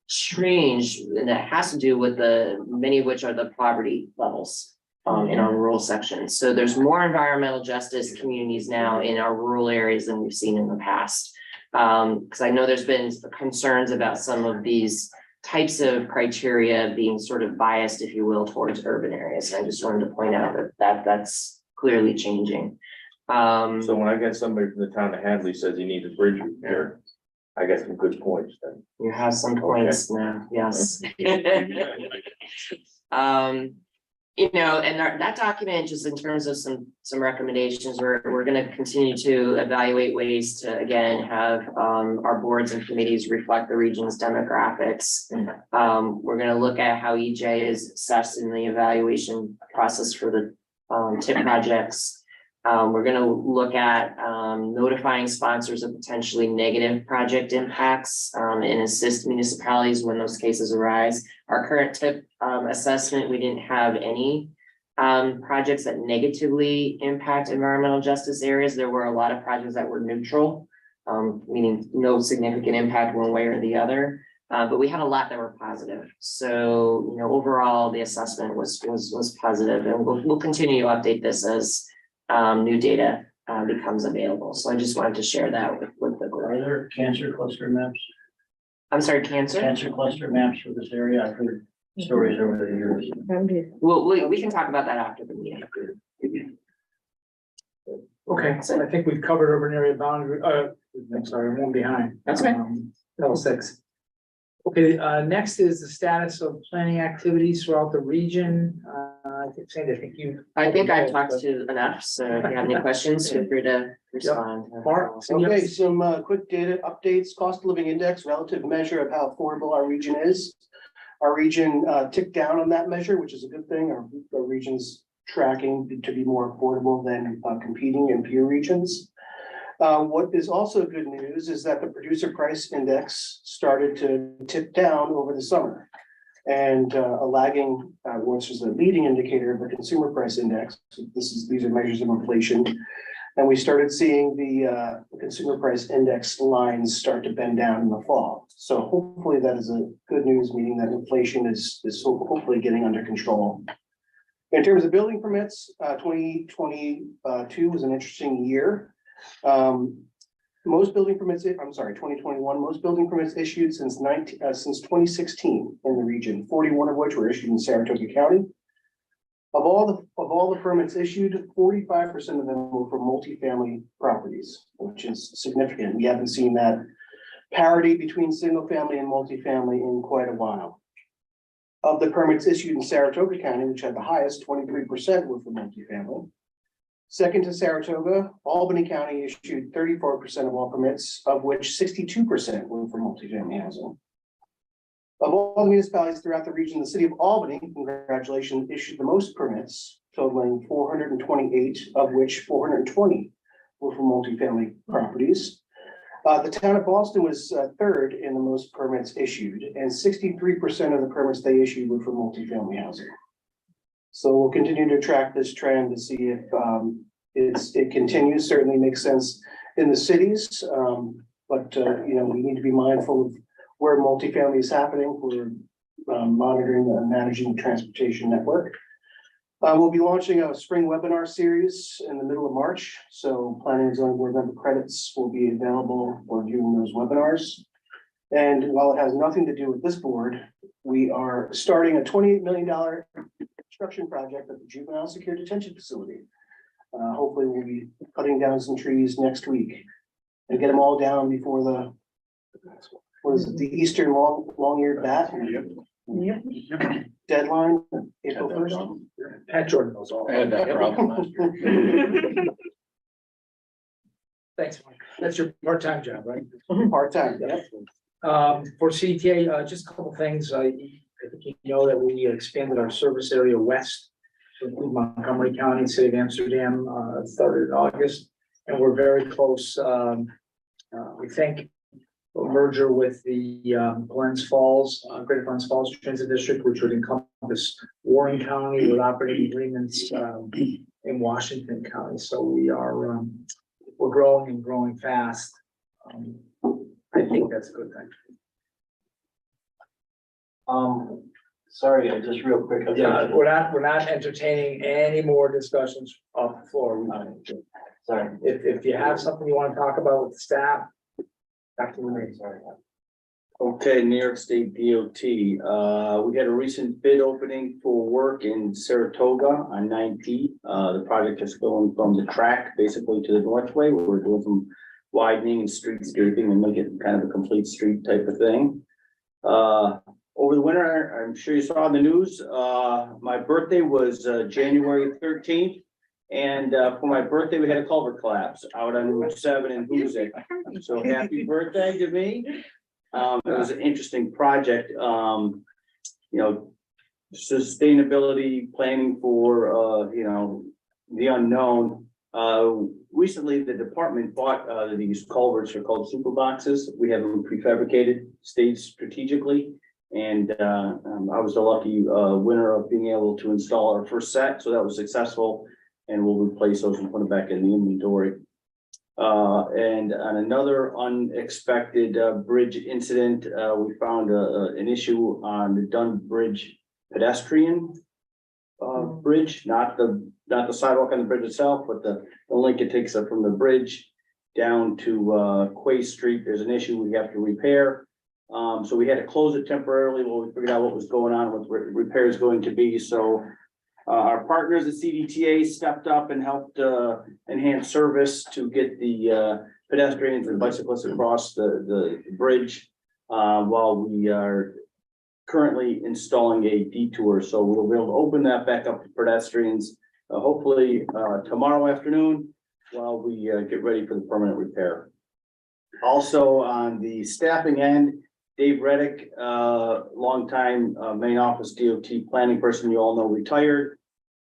change, and that has to do with many of which are the poverty levels in our rural sections. So there's more environmental justice communities now in our rural areas than we've seen in the past, because I know there's been concerns about some of these types of criteria being sort of biased, if you will, towards urban areas. And I just wanted to point out that that's clearly changing. So when I get somebody from the town of Hadley says he needs a bridge repair, I got some good points then. You have some points now, yes. You know, and that document, just in terms of some recommendations, we're going to continue to evaluate ways to, again, have our boards and committees reflect the region's demographics. We're going to look at how EJ is assessed in the evaluation process for the TIP projects. We're going to look at notifying sponsors of potentially negative project impacts and assist municipalities when those cases arise. Our current TIP assessment, we didn't have any projects that negatively impact environmental justice areas. There were a lot of projects that were neutral, meaning no significant impact one way or the other. But we had a lot that were positive. So, you know, overall, the assessment was positive, and we'll continue to update this as new data becomes available. So I just wanted to share that with the group. Are there cancer cluster maps? I'm sorry, cancer? Cancer cluster maps for this area? I've heard stories over the years. Well, we can talk about that after the meeting. Okay, so I think we've covered urban area boundary, I'm sorry, I'm one behind. That's okay. Level 6. Okay, next is the status of planning activities throughout the region. I think I've talked to enough, so if you have any questions, feel free to respond. Mark, Okay, some quick data updates, cost of living index, relative measure of how affordable our region is. Our region ticked down on that measure, which is a good thing. Our region's tracking to be more affordable than competing in peer regions. What is also good news is that the producer price index started to tip down over the summer. And a lagging, which is a leading indicator of the consumer price index. These are measures of inflation. And we started seeing the consumer price index lines start to bend down in the fall. So hopefully that is a good news, meaning that inflation is hopefully getting under control. In terms of building permits, 2022 was an interesting year. Most building permits, 2021, most building permits issued since 2016 in the region, 41 of which were issued in Saratoga County. Of all the permits issued, 45% of them were for multifamily properties, which is significant. We haven't seen that parity between single family and multifamily in quite a while. Of the permits issued in Saratoga County, which had the highest, 23% were for multifamily. Second to Saratoga, Albany County issued 34% of all permits, of which 62% were for multifamily housing. Of all the municipalities throughout the region, the city of Albany, congratulations, issued the most permits, totaling 428, of which 420 were for multifamily properties. The town of Boston was third in the most permits issued, and 63% of the permits they issued were for multifamily housing. So we'll continue to track this trend to see if it continues. Certainly makes sense in the cities, but we need to be mindful of where multifamily is happening. We're monitoring and managing the transportation network. We'll be launching a spring webinar series in the middle of March. So planning and zoning board member credits will be available for viewing those webinars. And while it has nothing to do with this board, we are starting a $28 million construction project at the juvenile secure detention facility. Hopefully we'll be cutting down some trees next week and get them all down before the Eastern long-eared bat deadline, April 1st. Pat Jordan knows all. I had that problem last year. Thanks, Mike. That's your part-time job, right? Part-time, yeah. For CTA, just a couple things. I think you know that we expanded our service area west to include Montgomery County, City of Amsterdam, started in August, and we're very close. We think a merger with the Glens Falls, Greater Glens Falls Transit District, which would encompass Warren County with operating agreements in Washington County. So we're growing and growing fast. I think that's a good thing. Sorry, just real quick. Yeah, we're not entertaining any more discussions off the floor. Sorry. If you have something you want to talk about with the staff, back to me. Sorry. Okay, New York State DOT, we had a recent bid opening for work in Saratoga on 9P. The project is going from the track basically to the northway, where we're doing some widening and streetscaping and make it kind of a complete street type of thing. Over the winter, I'm sure you saw in the news, my birthday was January 13th. And for my birthday, we had a culvert collapse out on Route 7 in Hoosick. So happy birthday to me. It was an interesting project. Sustainability planning for the unknown. Recently, the department bought these culverts are called super boxes. We have them prefabricated, staged strategically. And I was the lucky winner of being able to install our first set. So that was successful. And we'll replace those and put them back in the inventory. And on another unexpected bridge incident, we found an issue on the Dunn Bridge pedestrian bridge, not the sidewalk on the bridge itself, but the link it takes up from the bridge down to Quay Street. There's an issue we have to repair. So we had to close it temporarily while we figured out what was going on, what repair is going to be. So our partners at CDTA stepped up and helped enhance service to get the pedestrians and bicyclists across the bridge while we are currently installing a detour. So we'll be able to open that back up to pedestrians hopefully tomorrow afternoon while we get ready for the permanent repair. Also on the staffing end, Dave Reddick, longtime main office DOT planning person you all know, retired.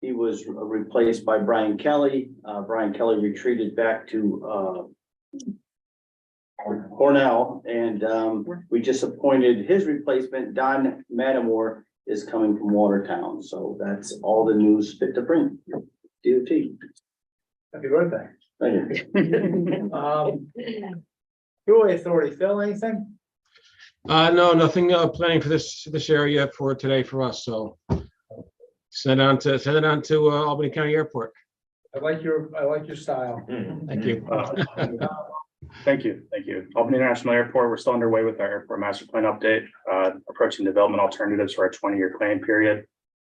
He was replaced by Brian Kelly. Brian Kelly retreated back to Cornell, and we just appointed his replacement. Don Matamore is coming from Watertown. So that's all the news fit to bring. DOT. Happy birthday. Thank you. Thruway Authority, Phil, anything? No, nothing planning for this area for today for us, so send it on to Albany County Airport. I like your style. Thank you. Thank you. Albany International Airport, we're still underway with our airport master plan update, approaching development alternatives for our 20-year plan period.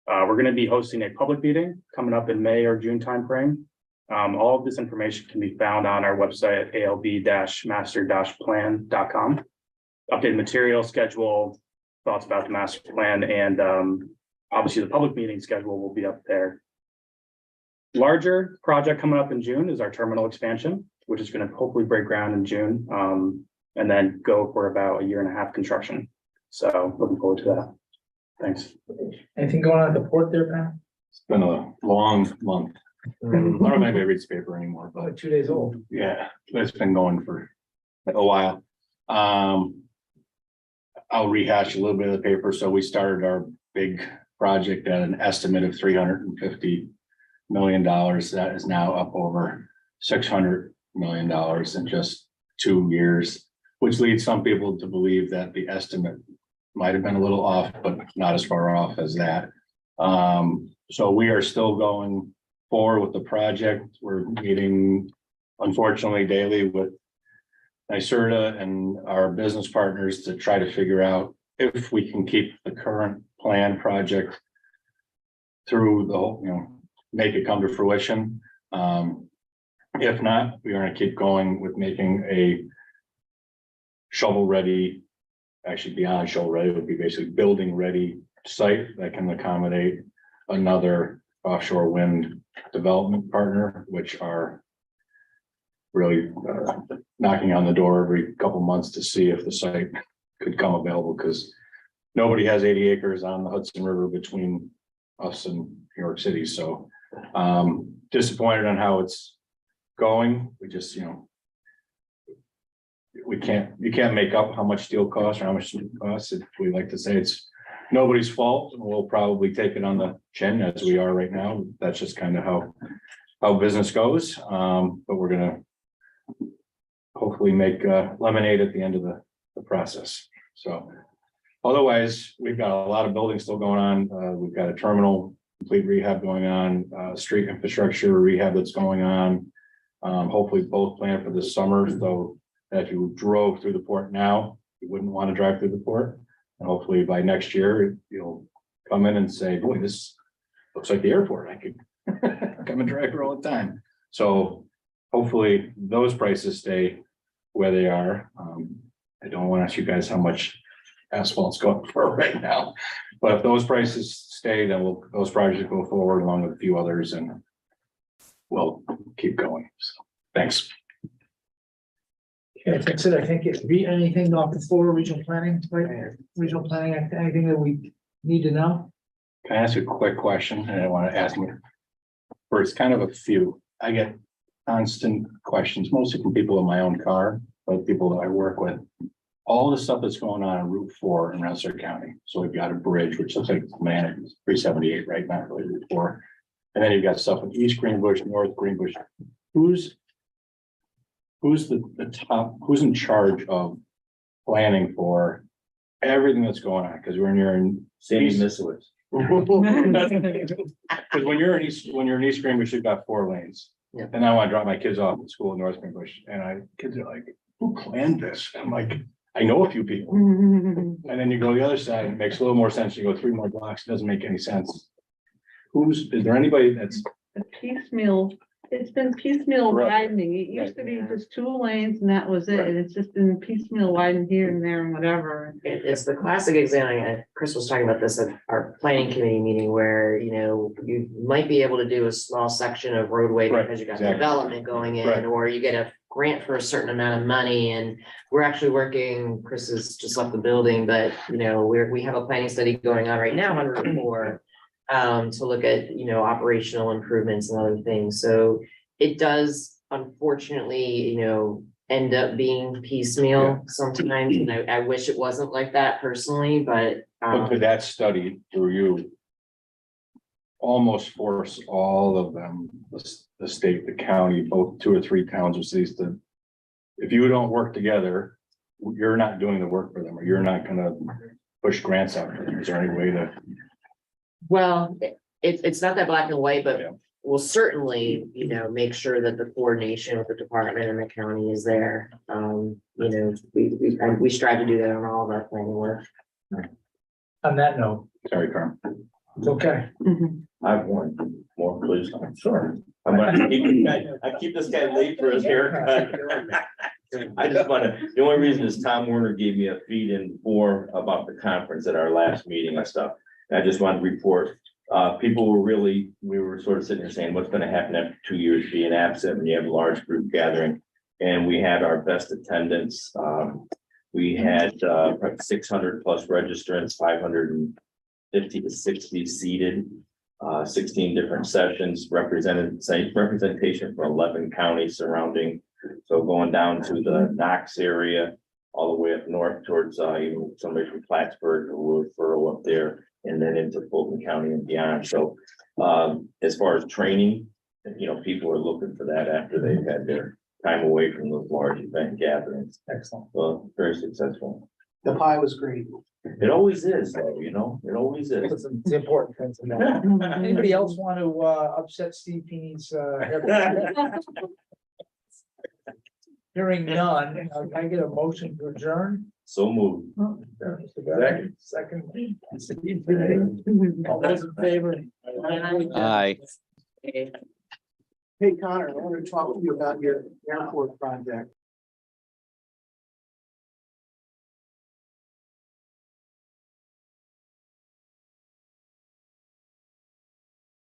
We're going to be hosting a public meeting coming up in May or June timeframe. All of this information can be found on our website at alb-master-plan.com. Updated material schedule, thoughts about the master plan, and obviously the public meeting schedule will be up there. Larger project coming up in June is our terminal expansion, which is going to hopefully break ground in June and then go for about a 1.5 year construction. So looking forward to that. Thanks. Anything going on at the port there, Pat? It's been a long month. I don't know if anybody reads the paper anymore, Oh, but 2 days old. yeah, it's been going for a while. I'll rehash a little bit of the paper. So we started our big project at an estimate of $350 million. That is now up over $600 million in just 2 years, which leads some people to believe that the estimate might have been a little off, but not as far off as that. So we are still going forward with the project. We're meeting, unfortunately, daily with NYSERDA and our business partners to try to figure out if we can keep the current plan project through the whole, make it come to fruition. If not, we're going to keep going with making a shovel ready, actually beyond shovel ready, it would be basically building ready site that can accommodate another offshore wind development partner, which are really knocking on the door every couple months to see if the site could come available, because nobody has 80 acres on the Hudson River between us and New York City. So disappointed on how it's going. We just, you can't make up how much steel costs or how much it costs. We like to say it's nobody's fault, and we'll probably take it on the chin as we are right now. That's just kind of how business goes. But we're gonna hopefully make lemonade at the end of the process. So otherwise, we've got a lot of buildings still going on. We've got a terminal complete rehab going on, street infrastructure rehab that's going on. Hopefully both planned for this summer, so that if you drove through the port now, you wouldn't want to drive through the port. And hopefully by next year, you'll come in and say, boy, this looks like the airport. I could come and drive here all the time. So hopefully those prices stay where they are. I don't want to ask you guys how much asphalt's going for right now, but if those prices stay, then those projects go forward along with a few others, and we'll keep going. So thanks. Okay, that's it. I think it's anything off the floor, regional planning, right? Regional planning, anything that we need to know? Can I ask a quick question? And I want to ask me, or it's kind of a few. I get constant questions, mostly from people in my own car, but people that I work with. All the stuff that's going on Route 4 in Rensselaer County. So we've got a bridge, which looks like it's 378 right now, really Route 4. And then you've got stuff in East Greenbush, North Greenbush. Who's the top, who's in charge of planning for everything that's going on? Because when you're in Sandy Misowitz. Because when you're in East Greenbush, you've got 4 lanes. Yeah. And I want to drop my kids off at school in North Greenbush, and kids are like, who planned this? I'm like, I know a few people. And then you go the other side, and it makes a little more sense. You go 3 more blocks, it doesn't make any sense. Is there anybody that's A piecemeal, it's been piecemeal Right. widening. It used to be just 2 lanes and that was it. And it's just been piecemeal widened here and there and whatever. It's the classic example, and Chris was talking about this at our planning committee meeting where, you might be able to do a small section of roadway Right, because you got exactly. development going in, Right. or you get a grant for a certain amount of money, and we're actually working, Chris has just left the building, but, we have a planning study going on right now on Route 4 to look at, operational improvements and other things. So it does unfortunately, end up being piecemeal sometimes. And I wish it wasn't like that personally, but could that study through you almost force all of them, the state, the county, both 2 or 3 towns or cities to, if you don't work together, you're not doing the work for them, or you're not gonna push grants out for them. Is there any way to? well, it's not that black and white, but Yeah. we'll certainly, make sure that the coordination with the department and the county is there. We strive to do that on all of our planning work. On that note, Sorry, Carm. it's okay. I have one more, please. Sure. I keep this guy late for his haircut. I just the only reason is Tom Werner gave me a feed-in form about the conference at our last meeting and stuff. And I just wanted to report, people we were sort of sitting there saying, what's gonna happen after 2 years being absent when you have a large group gathering? And we had our best attendance. We had 600 plus registrants, 550 to 60 seated, 16 different sessions representation for 11 counties surrounding So going down to the Knox area, all the way up north towards, even somebody from Plattsburgh or referral up there, and then into Fulton County and beyond. So, as far as training, people are looking for that after they've had their time away from those large event gatherings. Excellent. Well, very successful. The pie was great. It always is, though, it always is. It's the important things to know. Anybody else want to upset Steve Feeney's hair? Hearing none, can I get a motion to adjourn? So moved. Second. All those in favor? Aye. Hey, Connor, I want to talk to you about your airport project.